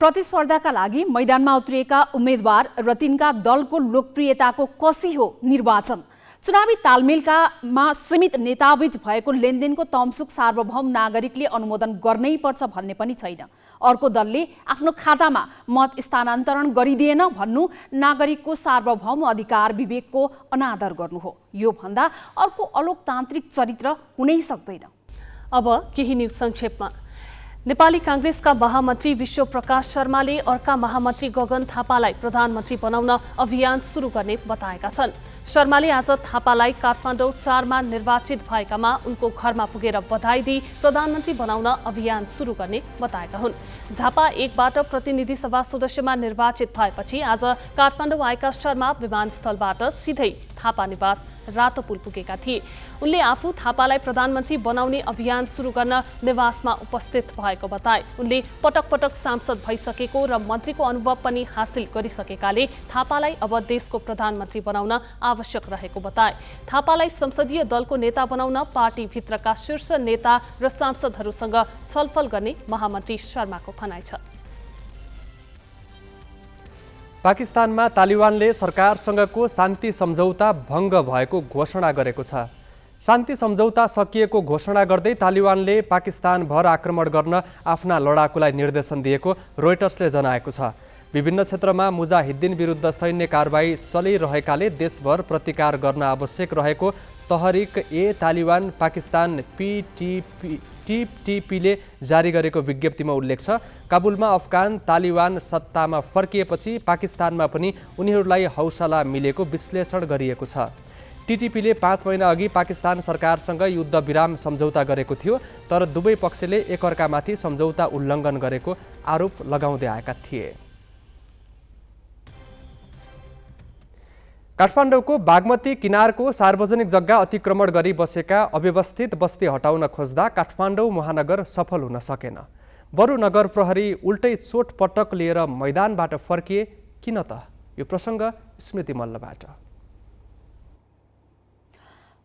प्रतिस्पर्धाका लागि मैदानमा उत्रिएका उम्मेदवार र तिनका दलको लोकप्रियताको कसी हो निर्वाचन। चुनावी तालमेलमा सीमित नेताबीच भएको लेनदेनको तमसुक सार्वभौम नागरिकले अनुमोदन गर्नै पर्छ भन्ने पनि छैन। अर्को दलले आफ्नो खातामा मत स्थानान्तरण गरिदिएन भन्नु नागरिकको सार्वभौम अधिकार विवेकको अनादर गर्नु हो। यो भन्दा अर्को अलोकतान्त्रिक चरित्र हुनै सक्दैन। अब केही न्युज संक्षेपमा। नेपाली कांग्रेसका महामन्त्री विश्व प्रकाश शर्माले अर्का महामन्त्री गगन थापालाई प्रधानमन्त्री बनाउन अभियान सुरु गर्ने बताएका छन्। शर्माले आज थापालाई काठमाडौँ 4 मा निर्वाचित भएकामा उनको घरमा पुगेर बधाई दिई प्रधानमन्त्री बनाउन अभियान सुरु गर्ने बताएका हुन्। झापा 1 बाट प्रतिनिधि सभा सदस्यमा निर्वाचित भएपछि आज काठमाडौँ आएका शर्मा विमानस्थलबाट सिधै थापा निवास रातो पुल पुगेका थिए। उनले आफू थापालाई प्रधानमन्त्री बनाउने अभियान सुरु गर्न निवासमा उपस्थित भएको बताए। उनले पटक पटक सांसद भइसकेको र मन्त्रीको अनुभव पनि हासिल गरिसकेकाले थापालाई अब देशको प्रधानमन्त्री बनाउन आवश्यक रहेको बताए। थापालाई संसदीय दलको नेता बनाउन पार्टीभित्रका शीर्ष नेता र सांसदहरूसँग छलफल गर्ने महामन्त्री शर्माको भनाइ छ। पाकिस्तानमा तालिबानले सरकारसँगको शान्ति सम्झौता भङ्ग भएको घोषणा गरेको छ। शान्ति सम्झौता सकिएको घोषणा गर्दै तालिबानले पाकिस्तानभर आक्रमण गर्न आफ्ना लडाकुलाई निर्देशन दिएको रोइटर्सले जनाएको छ। विभिन्न क्षेत्रमा मुजाहिद्दिन विरुद्ध सैन्य कारबाही चलिरहेकाले देशभर प्रतिकार गर्न आवश्यक रहेको तहरिक ए तालिबान पाकिस्तान टिटिपीले जारी गरेको विज्ञप्तिमा उल्लेख छ। काबुलमा अफगान तालिबान सत्तामा फर्किएपछि पाकिस्तानमा पनि उनीहरूलाई हौसला मिलेको विश्लेषण गरिएको छ। टिटिपीले 5 महिना अघि पाकिस्तान सरकारसँग युद्ध विराम सम्झौता गरेको थियो, तर दुवै पक्षले एकअर्कामाथि सम्झौता उल्लङ्घन गरेको आरोप लगाउँदै आएका थिए। काठमाडौँको बागमती किनारको सार्वजनिक जग्गा अतिक्रमण गरी बसेका अव्यवस्थित बस्ती हटाउन खोज्दा काठमाडौँ महानगर सफल हुन सकेन। बरु नगर प्रहरी उल्टै चोटपटक लिएर मैदानबाट फर्किए किन त? यो प्रसङ्ग स्मृति मल्लबाट।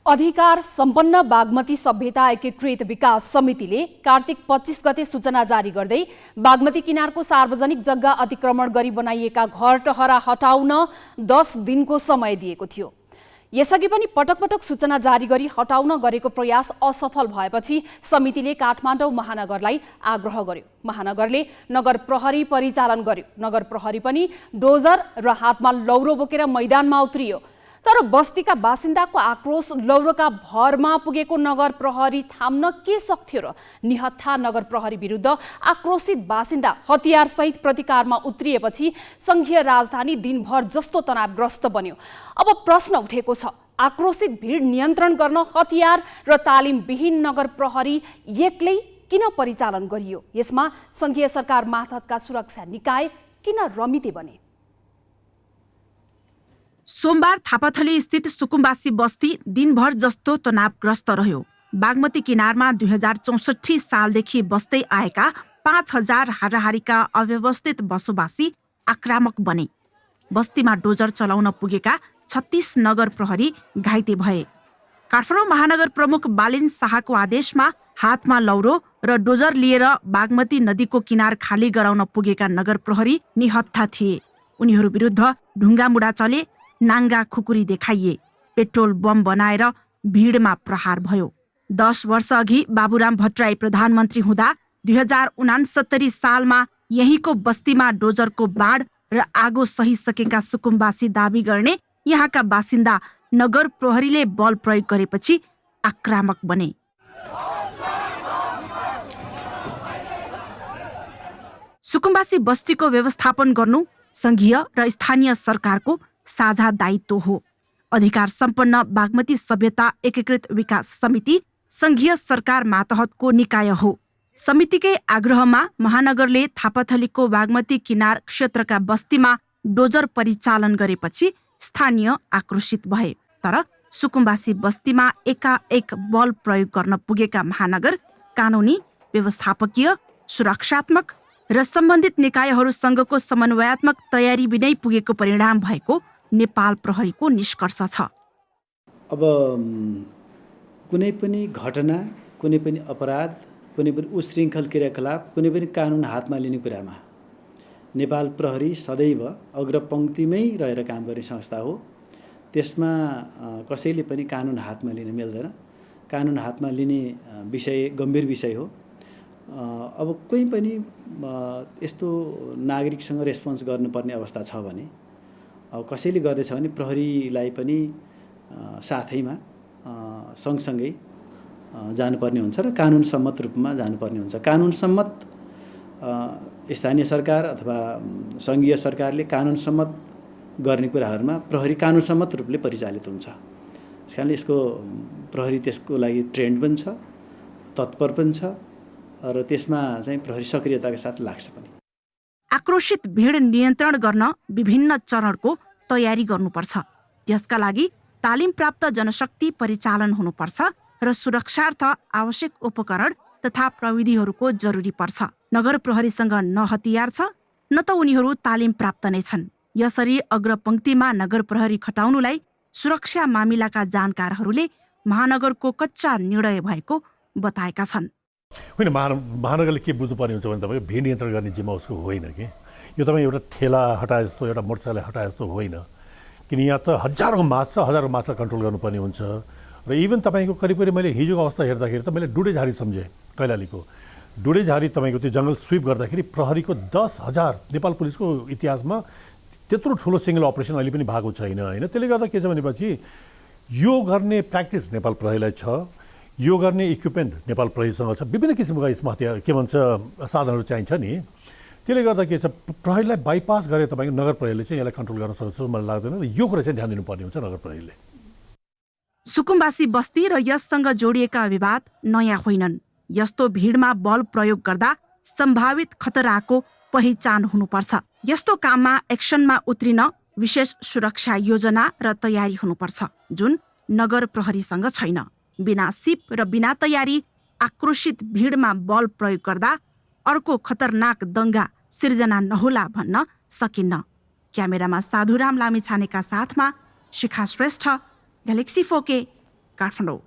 अधिकार सम्पन्न बागमती सभ्यता एकीकृत विकास समितिले कार्तिक 25 गते सूचना जारी गर्दै बागमती किनारको सार्वजनिक जग्गा अतिक्रमण गरी बनाइएका घरटहरा हटाउन 10 दिनको समय दिएको थियो। यसअघि पनि पटक पटक सूचना जारी गरी हटाउन गरेको प्रयास असफल भएपछि समितिले काठमाडौँ महानगरलाई आग्रह गर्यो। महानगरले नगर प्रहरी परिचालन गर्यो। नगर प्रहरी पनि डोजर र हातमा लौरो बोकेर मैदानमा उत्रियो। तर बस्तीका बासिन्दाको आक्रोश लौरोका भरमा पुगेको नगर प्रहरी थाम्न के सक्थ्यो र? निहत्था नगर प्रहरी विरुद्ध आक्रोशित बासिन्दा हतियारसहित प्रतिकारमा उत्रिएपछि संघीय राजधानी दिनभर जस्तो तनावग्रस्त बन्यो। अब प्रश्न उठेको छ, आक्रोशित भिड नियन्त्रण गर्न हतियार र तालिमविहीन नगर प्रहरी एक्लै किन परिचालन गरियो? यसमा संघीय सरकार मार्फतका सुरक्षा निकाय किन रमिते बने? सोमबार थापाथली स्थित सुकुम्बासी बस्ती दिनभर जस्तो तनावग्रस्त रह्यो। बागमती किनारमा 2064 सालदेखि बस्दै आएका 5000 हाराहारीका अव्यवस्थित बसोबासी आक्रामक बने। बस्तीमा डोजर चलाउन पुगेका 36 नगर प्रहरी घाइते भए। काठमाडौँ महानगर प्रमुख बालिन शाहको आदेशमा हातमा लौरो र डोजर लिएर बागमती नदीको किनार खाली गराउन पुगेका नगर प्रहरी निहत्था थिए। उनीहरू विरुद्ध ढुङ्गामुढा चले, नाङ्गा खुकुरी देखाइए, पेट्रोल बम बनाएर भिडमा प्रहार भयो। 10 वर्ष अघि बाबुराम भट्टराई प्रधानमन्त्री हुँदा 2069 सालमा यहीँको बस्तीमा डोजरको बाढ र आगो सहिसकेका सुकुम्बासी दाबी गर्ने यहाँका बासिन्दा नगर प्रहरीले बल प्रयोग गरेपछि आक्रामक बने। सुकुम्बासी बस्तीको व्यवस्थापन गर्नु संघीय र स्थानीय सरकारको साझा दायित्व हो। अधिकार सम्पन्न बागमती सभ्यता एकीकृत विकास समिति संघीय सरकार मातहतको निकाय हो। समितिकै आग्रहमा महानगरले थापाथलीको बागमती किनार क्षेत्रका बस्तीमा डोजर परिचालन गरेपछि स्थानीय आक्रोशित भए। तर सुकुम्बासी बस्तीमा एकाएक बल प्रयोग गर्न पुगेका महानगर कानुनी, व्यवस्थापकीय, सुरक्षात्मक र सम्बन्धित निकायहरूसँगको समन्वयात्मक तयारी बिनै पुगेको परिणाम भएको नेपाल प्रहरीको निष्कर्ष छ। अब कुनै पनि घटना, कुनै पनि अपराध, कुनै पनि उशृङ्खल क्रियाकलाप, कुनै पनि कानुन हातमा लिने कुरामा नेपाल प्रहरी सदैव अग्रपङ्क्तिमै रहेर काम गर्ने संस्था हो। त्यसमा कसैले पनि कानुन हातमा लिन मिल्दैन। कानुन हातमा लिने विषय गम्भीर विषय हो। अब कोही पनि यस्तो नागरिकसँग रेस्पोन्स गर्नुपर्ने अवस्था छ भने, अब कसैले गर्दैछ भने प्रहरीलाई पनि साथैमा सँगसँगै जानुपर्ने हुन्छ र कानुन सम्मत रूपमा जानुपर्ने हुन्छ। कानुन सम्मत स्थानीय सरकार अथवा सङ्घीय सरकारले कानुन सम्मत गर्ने कुराहरूमा प्रहरी कानुन सम्मत रूपले परिचालित हुन्छ। त्यसकारणले यसको प्रहरी त्यसको लागि ट्रेन्ड पनि छ, तत्पर पनि छ र त्यसमा चाहिँ प्रहरी सक्रियताका साथ लाग्छ पनि। आक्रोशित भिड नियन्त्रण गर्न विभिन्न चरणको तयारी गर्नुपर्छ। त्यसका लागि तालिम प्राप्त जनशक्ति परिचालन हुनुपर्छ र सुरक्षार्थ आवश्यक उपकरण तथा प्रविधिहरूको जरुरी पर्छ। नगर प्रहरीसँग न हतियार छ न त उनीहरू तालिम प्राप्त नै छन्। यसरी अग्रपंक्तिमा नगर प्रहरी खटाउनुलाई सुरक्षा मामिलाका जानकारहरूले महानगरको कच्चा निर्णय भएको बताएका छन्। होइन, महानगरले के बुझ्नुपर्ने हुन्छ भने तपाईँको भिड नियन्त्रण गर्ने जिम्मा उसको होइन कि यो तपाईँ एउटा ठेला हटाए जस्तो एउटा मोटरसाइकल हटाए जस्तो होइन। किन यहाँ त हजारौँ मास छ, हजारौँ मासलाई कन्ट्रोल गर्नुपर्ने हुन्छ। र इभन तपाईँको करिब मैले हिजोको अवस्था हेर्दाखेरि त मैले डुडेझारी सम्झेँ। कैलालीको डुडेझारी तपाईँको त्यो जङ्गल स्विप गर्दाखेरि प्रहरीको 10,000 नेपाल पुलिसको इतिहासमा त्यत्रो ठुलो सिङ्गल अपरेसन अहिले पनि भएको छैन होइन। त्यसले गर्दा के छ भनेपछि यो गर्ने प्र्याक्टिस नेपाल प्रहरीलाई छ, यो गर्ने इक्विपमेन्ट नेपाल प्रहरीसँग छ, विभिन्न किसिमका यसमा हतियार के भन्छ साधनहरू चाहिन्छ नि। त्यसले गर्दा के छ प्रहरीलाई बाइपास गरेर तपाईँको नगर प्रहरीले चाहिँ यसलाई कन्ट्रोल गर्न सक्छ मलाई लाग्दैन। र यो कुरा चाहिँ ध्यान दिनुपर्ने हुन्छ नगर प्रहरीले। सुकुम्बासी बस्ती र यससँग जोडिएका विवाद नयाँ होइनन्। यस्तो भिडमा बल प्रयोग गर्दा सम्भावित खतराको पहिचान हुनुपर्छ। यस्तो काममा एक्सनमा उत्रिन विशेष सुरक्षा योजना र तयारी हुनुपर्छ, जुन नगर प्रहरीसँग छैन। बिना सिप र बिना तयारी आक्रोशित भिडमा बल प्रयोग गर्दा अर्को खतरनाक दङ्गा सिर्जना नहोला भन्न सकिन्न। क्यामेरामा साधुराम लामिछानेका साथमा शिखा श्रेष्ठ, ग्यालेक्सी 4K, काठमाडौँ।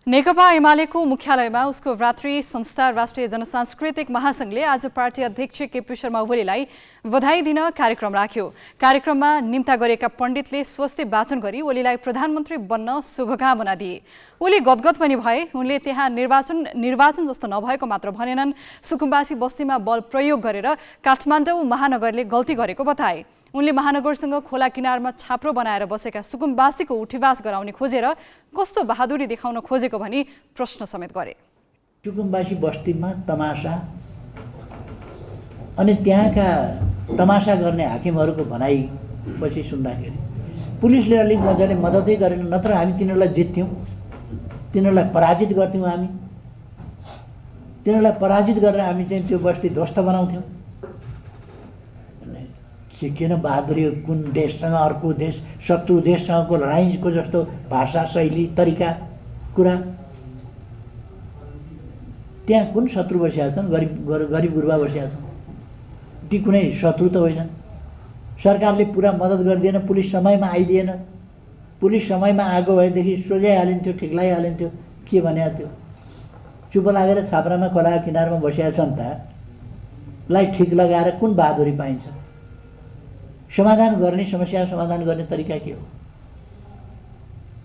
नेकपा एमालेको मुख्यालयमा उसको भ्रातृ संस्था राष्ट्रिय जनसांस्कृतिक महासंघले आज पार्टी अध्यक्ष केपी शर्मा ओलीलाई बधाई दिन कार्यक्रम राख्यो। कार्यक्रममा निम्ता गरेका पण्डितले स्वस्ति वाचन गरी ओलीलाई प्रधानमन्त्री बन्न शुभकामना दिए। ओली गदगद पनि भए। उनले त्यहाँ निर्वाचन जस्तो नभएको मात्र भनेनन्, सुकुम्बासी बस्तीमा बल प्रयोग गरेर काठमाडौँ महानगरले गल्ती गरेको बताए। उनले महानगरसँग खोला किनारमा छाप्रो बनाएर बसेका सुकुम्बासीको उठीवास गराउने खोजेर कस्तो बहादुरी देखाउन खोजेको भनी प्रश्न समेत गरे। सुकुम्बासी बस्तीमा तमासा अनि त्यहाँका तमासा गर्ने हाकिमहरूको भनाइपछि सुन्दाखेरि पुलिसले अलिक मजाले मद्दतै गरेन, नत्र हामी तिनीहरूलाई जित्थ्यौँ, तिनीहरूलाई पराजित गर्थ्यौँ। हामी तिनीहरूलाई पराजित गरेर हामी चाहिँ त्यो बस्ती ध्वस्त बनाउँथ्यौँ। किन बहादुरी कुन देशसँग अर्को देश शत्रु देशसँगको लडाइँको जस्तो भाषा शैली तरिका कुरा, त्यहाँ कुन शत्रु बसिया छन्? गरिब गुरुबा बसिया छन्। ती कुनै शत्रु त होइनन्। सरकारले पुरा मद्दत गरिदिएन, पुलिस समयमा आइदिएन। पुलिस समयमा आएको भएदेखि सोझाइहालिन्थ्यो, ठिक लगाइहालिन्थ्यो। के भने त्यो चुप लागेर छाप्रामा खोला किनारमा बसिया छन् लाई ठिक लगाएर कुन बहादुरी पाइन्छ? समाधान गर्ने, समस्या समाधान गर्ने तरिका के हो?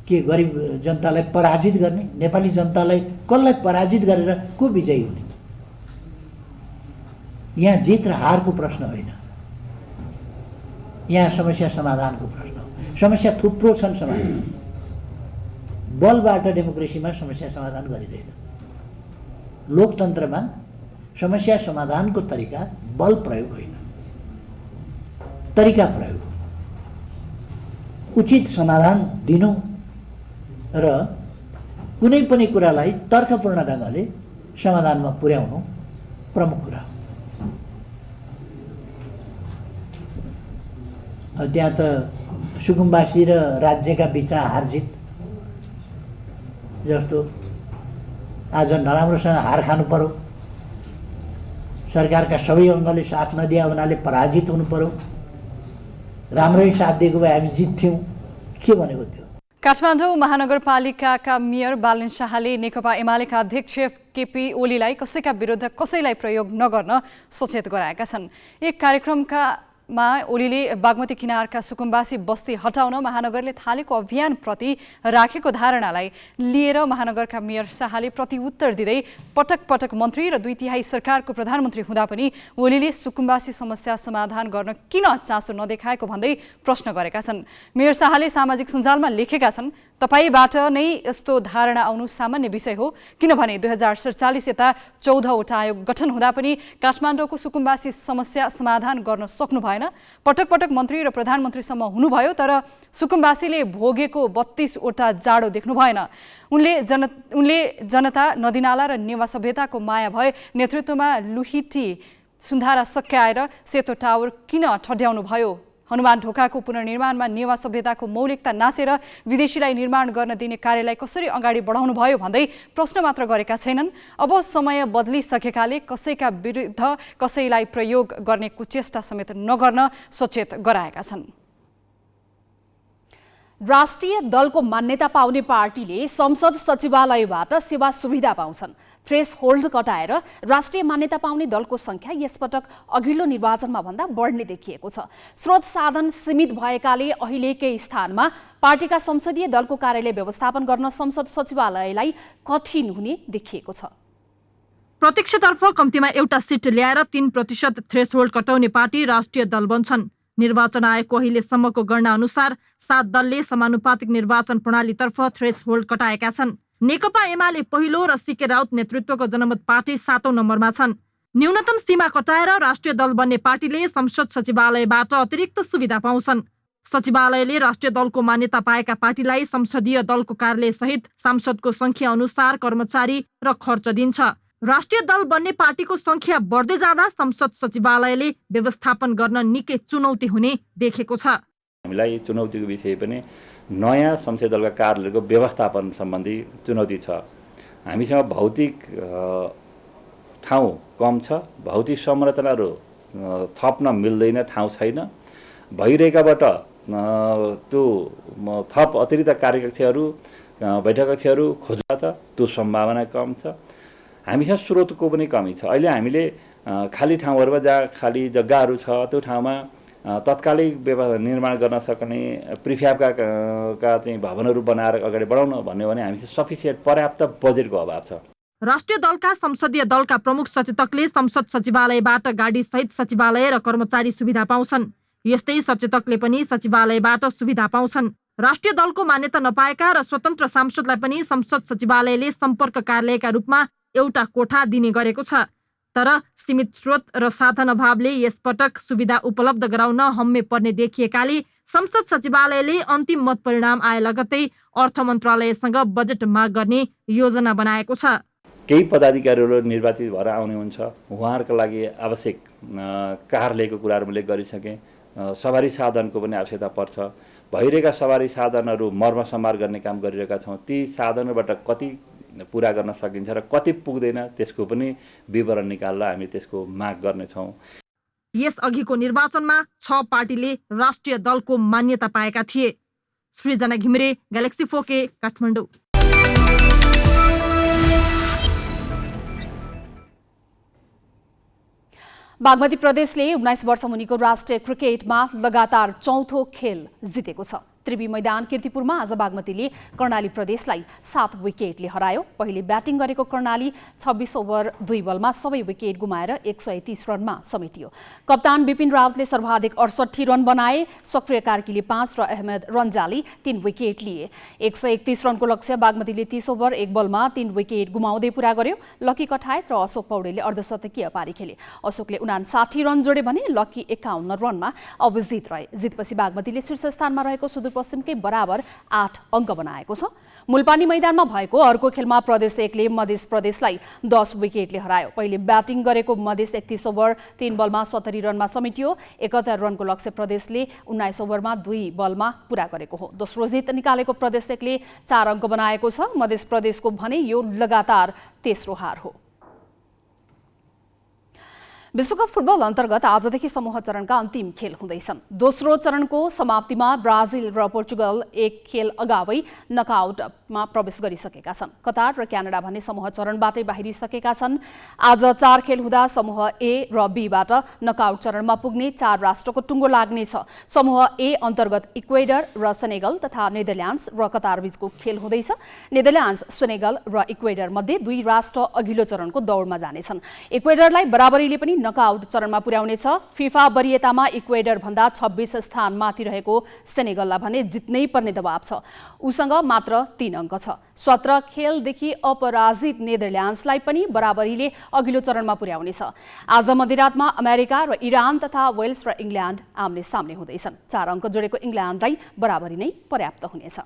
के गरिब जनतालाई पराजित गर्ने? नेपाली जनतालाई कसलाई पराजित गरेर को विजयी हुने? यहाँ जित र हारको प्रश्न होइन, यहाँ समस्या समाधानको प्रश्न हो। समस्या थुप्रो छन् समाधान। बलबाट डेमोक्रेसीमा समस्या समाधान गरिँदैन। लोकतन्त्रमा समस्या समाधानको तरिका बल प्रयोग होइन, तरिका प्रयोग। उचित समाधान दिनु र कुनै पनि कुरालाई तर्कपूर्ण ढङ्गले समाधानमा पुर्याउनु प्रमुख कुरा हो। त्यहाँ त सुकुम्बासी र राज्यका बिच हारजित जस्तो आज नराम्रोसँग हार खानु पर्यो, सरकारका सबै अङ्गले साथ नदिया हुनाले पराजित हुनु पर्यो, राम्रै साथ दिएको भए हामी जित्थ्यौँ, के भनेको त्यो? काठमाडौँ महानगरपालिकाका मेयर बालन शाहले नेकपा एमालेका अध्यक्ष केपी ओलीलाई कसैका विरुद्ध कसैलाई प्रयोग नगर्न सचेत गराएका छन्। एक कार्यक्रममा ओलीले बागमती किनारका सुकुम्बासी बस्ती हटाउन महानगरले थालेको अभियानप्रति राखेको धारणालाई लिएर महानगरका मेयर शाहले प्रतिउत्तर दिँदै पटक पटक मन्त्री र 2/3 सरकारको प्रधानमन्त्री हुँदा पनि ओलीले सुकुम्बासी समस्या समाधान गर्न किन चासो नदेखाएको भन्दै प्रश्न गरेका छन्। मेयर शाहले सामाजिक सञ्जालमा लेखेका छन्, तपाईबाट नै यस्तो धारणा आउनु सामान्य विषय हो, किनभने 2047 यता 14वटा आयोग गठन हुँदा पनि काठमाडौँको सुकुम्बासी समस्या समाधान गर्न सक्नु भएन। पटक पटक मन्त्री र प्रधानमन्त्रीसम्म हुनुभयो, तर सुकुम्बासीले भोगेको 32वटा जाडो देख्नु भएन। उनले जनता, नदीनाला र नेवा सभ्यताको माया भए नेतृत्वमा लुहिटी सुन्धारा सक्याएर सेतो टावर किन ठड्याउनु भयो? हनुमान ढोकाको पुनर्निर्माणमा नेवा सभ्यताको मौलिकता नासेर विदेशीलाई निर्माण गर्न दिने कार्यलाई कसरी अगाडि बढाउनु भयो भन्दै प्रश्न मात्र गरेका छैनन्। अब समय बदलिसकेकाले कसैका विरुद्ध कसैलाई प्रयोग गर्ने कुचेष्टा समेत नगर्न सचेत गराएका छन्। राष्ट्रिय दलको मान्यता पाउने पार्टीले संसद सचिवालयबाट सेवा सुविधा पाउँछन्। थ्रेस होल्ड कटाएर राष्ट्रिय मान्यता पाउने दलको संख्या यसपटक अघिल्लो निर्वाचनमा भन्दा बढ्ने देखिएको छ। स्रोत साधन सीमित भएकाले अहिलेकै स्थानमा पार्टीका संसदीय दलको कार्यालय व्यवस्थापन गर्न संसद सचिवालयलाई कठिन हुने देखिएको छ। प्रत्यक्षतर्फ कम्तीमा एउटा सिट ल्याएर 3% थ्रेसहोल्ड कटाउने पार्टी राष्ट्रिय दल बन्छन्। निर्वाचन आयोगको अहिलेसम्मको गणना अनुसार 7 दलले समानुपातिक निर्वाचन प्रणालीतर्फ थ्रेसहोल्ड कटाएका छन्। नेकपा एमाले पहिलो र सीके राउत नेतृत्वको जनमत पार्टी 7औं नम्बरमा छन्। न्यूनतम सीमा कटाएर राष्ट्रिय दल बन्ने पार्टीले संसद सचिवालयबाट अतिरिक्त सुविधा पाउँछन्। सचिवालयले राष्ट्रिय दलको मान्यता पाएका पार्टीलाई संसदीय दलको कार्यालय सहित सांसदको संख्या अनुसार कर्मचारी र खर्च दिन्छ। राष्ट्रिय दल बन्ने पार्टीको संख्या बढ्दै जाँदा संसद सचिवालयले व्यवस्थापन गर्न निकै चुनौती हुने देखेको छ। हामीलाई चुनौतीको विषय पनि नयाँ संसदीय दलका कार्यालयको व्यवस्थापन सम्बन्धी चुनौती छ। हामीसँग भौतिक ठाउँ कम छ, भौतिक संरचनाहरू थप्न मिल्दैन, ठाउँ छैन। भइरहेकाबाट त्यो थप अतिरिक्त कार्यकक्षहरू बैठक कक्षहरू खोज्दा त त्यो सम्भावना कम छ। हामीसँग स्रोतको पनि कमी छ। अहिले हामीले खाली ठाउँहरूमा जहाँ खाली जग्गाहरू छ त्यो ठाउँमा तत्कालिक निर्माण गर्न सक्ने प्रिफ्याबका चाहिँ भवनहरू बनाएर अगाडि बढाउन भन्यो भने हामीसँग सफिसियन्ट पर्याप्त बजेटको अभाव छ। राष्ट्रिय दलका संसदीय दलका प्रमुख सचेतकले संसद सचिवालयबाट गाडी सहित सचिवालय र कर्मचारी सुविधा पाउँछन्। यस्तै सचेतकले पनि सचिवालयबाट सुविधा पाउँछन्। राष्ट्रिय दलको मान्यता नपाएका र स्वतन्त्र सांसदलाई पनि संसद सचिवालयले सम्पर्क कार्यालयका रूपमा एउटा कोठा दिने गरेको छ। तर सीमित स्रोत र साधन अभावले यसपटक सुविधा उपलब्ध गराउन हम्मे पर्ने देखिएकाले संसद सचिवालयले अन्तिम मत परिणाम आए लगत्तै अर्थ मन्त्रालयसँग बजेट माग गर्ने योजना बनाएको छ। केही पदाधिकारीहरू निर्वाचित भएर आउने हुन्छ, उहाँहरूका लागि आवश्यक कार्यालयको कुराहरू मैले गरिसकेँ। सवारी साधनको पनि आवश्यकता पर्छ। भइरहेका सवारी साधनहरू मर्मसम्हार गर्ने काम गरिरहेका छौँ। ती साधनबाट कति पुरा गर्न सकिन्छ र कति पुग्दैन त्यसको पनि विवरण निकाल्न हामी त्यसको माग गर्नेछौँ। यस अघिको निर्वाचनमा 6 पार्टीले राष्ट्रिय दलको मान्यता पाएका थिए। सृजना घिमिरे, ग्यालेक्सी 4K, काठमाडौँ। बागमती प्रदेशले 19 वर्ष मुनिको राष्ट्रिय क्रिकेटमा लगातार 4थो खेल जितेको छ। त्रिवी मैदान कीर्तिपुरमा आज बागमतीले कर्णाली प्रदेशलाई 7 विकेटले हरायो। पहिले ब्याटिङ गरेको कर्णाली 26 ओभर 2 बलमा सबै विकेट गुमाएर 130 रनमा समेटियो। कप्तान विपिन रावतले सर्वाधिक 68 रन बनाए। सक्रिय कार्कीले 5 र अहमद रन्जाले 3 विकेट लिए। 131 रनको लक्ष्य बागमतीले 30 ओभर 1 बलमा 3 विकेट गुमाउँदै पूरा गर्यो। लकी कठायत र अशोक पौडेलले अर्धशतकीय पारी खेले। अशोकले 59 रन जोडे भने लकी 51 रनमा अविजित रहे। जितपछि बागमतीले शीर्ष स्थानमा रहेको सुदूरपश्चिमकै बराबर 8 अङ्क बनाएको छ। मुलपानी मैदानमा भएको अर्को खेलमा प्रदेश 1 ले मध्य प्रदेशलाई 10 विकेटले हरायो। पहिले ब्याटिङ गरेको मध्य 31 ओभर 3 बलमा 70 रनमा समेटियो। 71 रनको लक्ष्य प्रदेशले 19 ओभरमा 2 बलमा पूरा गरेको हो। दोस्रो जित निकालेको प्रदेश 1 ले 4 अङ्क बनाएको छ। मध्य प्रदेशको भने यो लगातार तेस्रो हार हो। विश्वकप फुटबल अन्तर्गत आजदेखि समूह चरणका अन्तिम खेल हुँदैछन्। दोस्रो चरणको समाप्तिमा ब्राजिल र पोर्चुगल 1 खेल अगावै नकआउटमा प्रवेश गरिसकेका छन्। कतार र क्यानाडा भने समूह चरणबाटै बाहिरिसकेका छन्। आज 4 खेल हुँदा समूह ए र बीबाट नकआउट चरणमा पुग्ने 4 राष्ट्रको टुङ्गो लाग्नेछ। समूह ए अन्तर्गत इक्वेडर र सेनेगल तथा नेदरल्यान्ड्स र कतार बीचको खेल हुँदैछ। नेदरल्यान्ड्स, सेनेगल र इक्वेडर मध्ये 2 राष्ट्र अघिल्लो चरणको दौडमा जानेछन्। इक्वेडरलाई बराबरीले पनि नकआउट चरणमा पुर्याउनेछ। फिफा वरियतामा इक्वेडर भन्दा 26 स्थान माथि रहेको सेनेगललाई भने जित्नै पर्ने दबाव छ। उसँग मात्र 3 अङ्क छ। 17 खेलदेखि अपराजित नेदरल्यान्ड्सलाई पनि बराबरीले अघिल्लो चरणमा पुर्याउनेछ। आज मध्यरातमा अमेरिका र इरान तथा वेल्स र इङ्ल्यान्ड आम्ने सामने हुँदैछन्। 4 अङ्क जोडेको इङ्ल्यान्डलाई बराबरी नै पर्याप्त हुनेछ।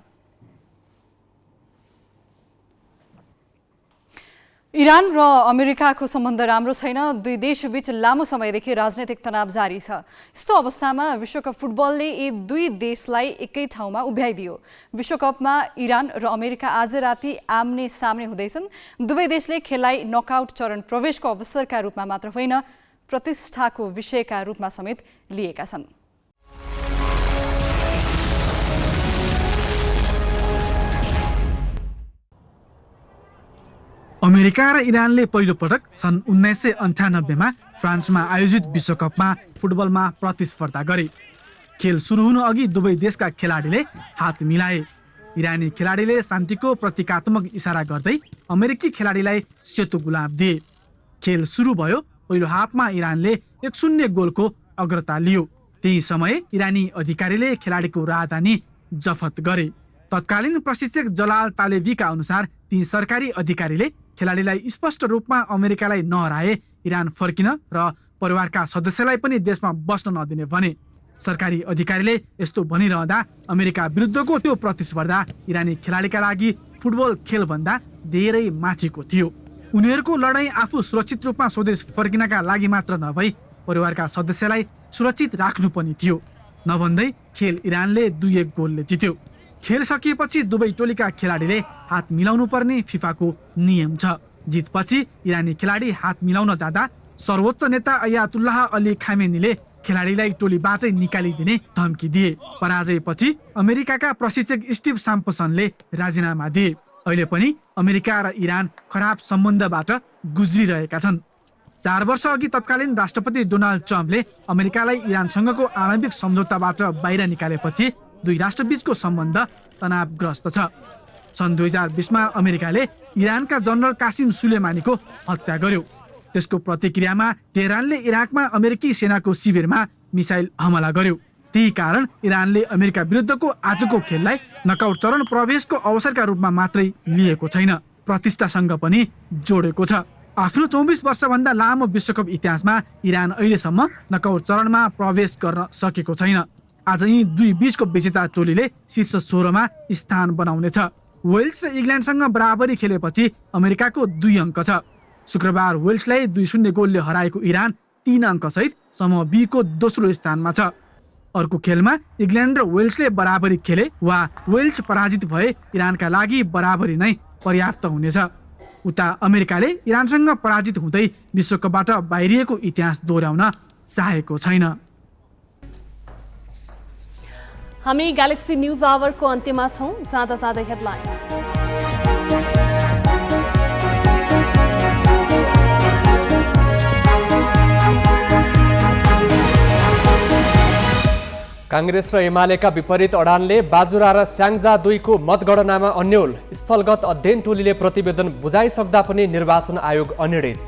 इरान र अमेरिकाको सम्बन्ध राम्रो छैन। दुई देशबीच लामो समयदेखि राजनैतिक तनाव जारी छ। यस्तो अवस्थामा विश्वकप फुटबलले यी दुई देशलाई एकै ठाउँमा उभ्याइदियो। विश्वकपमा इरान र अमेरिका आज राति आम्ने सामने हुँदैछन्। दुवै देशले खेललाई नकआउट चरण प्रवेशको अवसरका रूपमा मात्र होइन, प्रतिष्ठाको विषयका रूपमा समेत लिएका छन्। अमेरिका र इरानले पहिलो पटक सन् 1998मा फ्रान्समा आयोजित विश्वकपमा फुटबलमा प्रतिस्पर्धा गरे। खेल सुरु हुनु अघि दुवै देशका खेलाडीले हात मिलाए। इरानी खेलाडीले शान्तिको प्रतीकात्मक इसारा गर्दै अमेरिकी खेलाडीलाई सेतो गुलाब दिए। खेल सुरु भयो। पहिलो हाफमा इरानले 1-0 गोलको अग्रता लियो। त्यही समय इरानी अधिकारीले खेलाडीको राजधानी जफत गरे। तत्कालीन प्रशिक्षक जलाल तालेबीका अनुसार ती सरकारी अधिकारीले खेलाडीलाई स्पष्ट रूपमा अमेरिकालाई नहराए इरान फर्किन र परिवारका सदस्यलाई पनि देशमा बस्न नदिने भने। सरकारी अधिकारीले यस्तो भनिरहँदा अमेरिका विरुद्धको त्यो प्रतिस्पर्धा इरानी खेलाडीका लागि फुटबल खेलभन्दा धेरै माथिको थियो। उनीहरूको लडाईँ आफू सुरक्षित रूपमा स्वदेश फर्किनका लागि मात्र नभई परिवारका सदस्यलाई सुरक्षित राख्नु पनि थियो। नभन्दै खेल इरानले 2-1 गोलले जित्यो। खेल सकिएपछि दुवै टोलीका खेलाडीले हात मिलाउनु पर्ने फिफाको नियम छ। जितपछि इरानी खेलाडी हात मिलाउन जाँदा सर्वोच्च नेता अयातुल्लाह अली खामेनीले खेलाडीलाई टोलीबाटै निकालिदिने धम्की दिए। पराजयपछि अमेरिकाका प्रशिक्षक स्टिभ साम्पसनले राजीनामा दिए। अहिले पनि अमेरिका र इरान खराब सम्बन्धबाट गुज्रिरहेका छन्। 4 वर्ष अघि तत्कालीन राष्ट्रपति डोनाल्ड ट्रम्पले अमेरिकालाई इरानसँगको आणविक सम्झौताबाट बाहिर निकालेपछि दुई राष्ट्रबीचको सम्बन्ध तनावग्रस्त छ। सन् 2020मा अमेरिकाले इरानका जनरल कासिम सुलेमानीको हत्या गर्यो। त्यसको प्रतिक्रियामा तेहरानले इराकमा अमेरिकी सेनाको शिविरमा मिसाइल हमला गर्यो। त्यही कारण इरानले अमेरिका विरुद्धको आजको खेललाई नकआउट चरण प्रवेशको अवसरका रूपमा मात्रै लिएको छैन, प्रतिष्ठासँग पनि जोडेको छ। आफ्नो 24 वर्षभन्दा लामो विश्वकप इतिहासमा इरान अहिलेसम्म नकआउट चरणमा प्रवेश गर्न सकेको छैन। आज यी दुई बीचको विजेता टोलीले शीर्ष 16मा स्थान बनाउनेछ। वेल्स र इङ्ल्यान्डसँग बराबरी खेलेपछि अमेरिकाको 2 अङ्क छ। शुक्रबार वेल्सलाई 2-0 गोलले हराएको इरान 3 अङ्कसहित समूह बी को दोस्रो स्थानमा छ। अर्को खेलमा इङ्ल्यान्ड र वेल्सले बराबरी खेले वा वेल्स पराजित भए इरानका लागि बराबरी नै पर्याप्त हुनेछ। उता अमेरिकाले इरानसँग पराजित हुँदै विश्वकपबाट बाहिरिएको इतिहास दोहोर्याउन चाहेको छैन। हामी ग्यालेक्सी न्यूज आवरको अन्त्यमा छौं। जाँदा जाँदै हेडलाइन्स। कांग्रेस र एमालेका विपरीत अडानले बाजुरा र स्याङ्जा 2 को मतगणनामा अन्यल। स्थलगत अध्ययन टोलीले प्रतिवेदन बुझाइसक्दा पनि निर्वाचन आयोग अनिर्णित।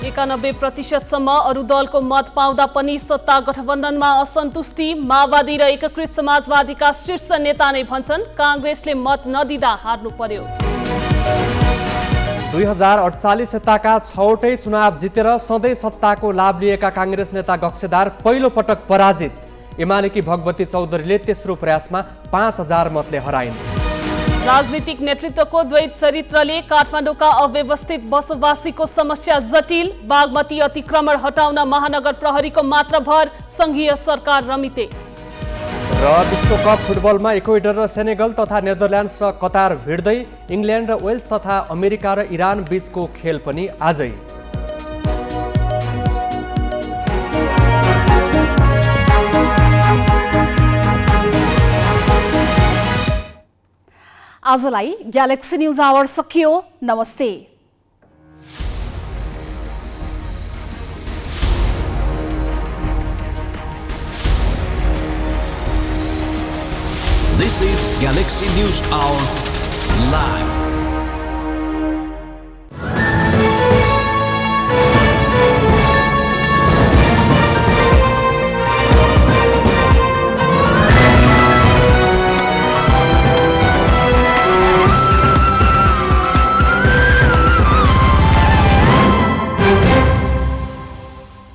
91% अरू दलको मत पाउँदा पनि सत्ता गठबन्धनमा असन्तुष्टि। माओवादी र एकीकृत समाजवादीका शीर्ष नेता नै भन्छन् कांग्रेसले मत नदिँदा हार्नु पर्यो। 2048 यताका 6वटै चुनाव जितेर सधैँ सत्ताको लाभ लिएका कांग्रेस नेता गक्सेदार पहिलो पटक पराजित। एमालेकी भगवती चौधरीले तेस्रो प्रयासमा 5000 मतले हराइन्। राजनीतिक नेतृत्वको द्वैत चरित्रले काठमाडौँका अव्यवस्थित बसोबासीको समस्या जटिल। बागमती अतिक्रमण हटाउन महानगर प्रहरीको मात्र भर, संघीय सरकार रमिते। र विश्वकप फुटबलमा इक्वेडर र सेनेगल तथा नेदरल्यान्ड्स र कतार भिड्दै इङ्ल्यान्ड र वेल्स तथा अमेरिका र इरान बीचको खेल पनि आजै। आजलाई ग्यालेक्सी न्यूज आवर सकियो। नमस्ते। This is Galaxy News Hour Live.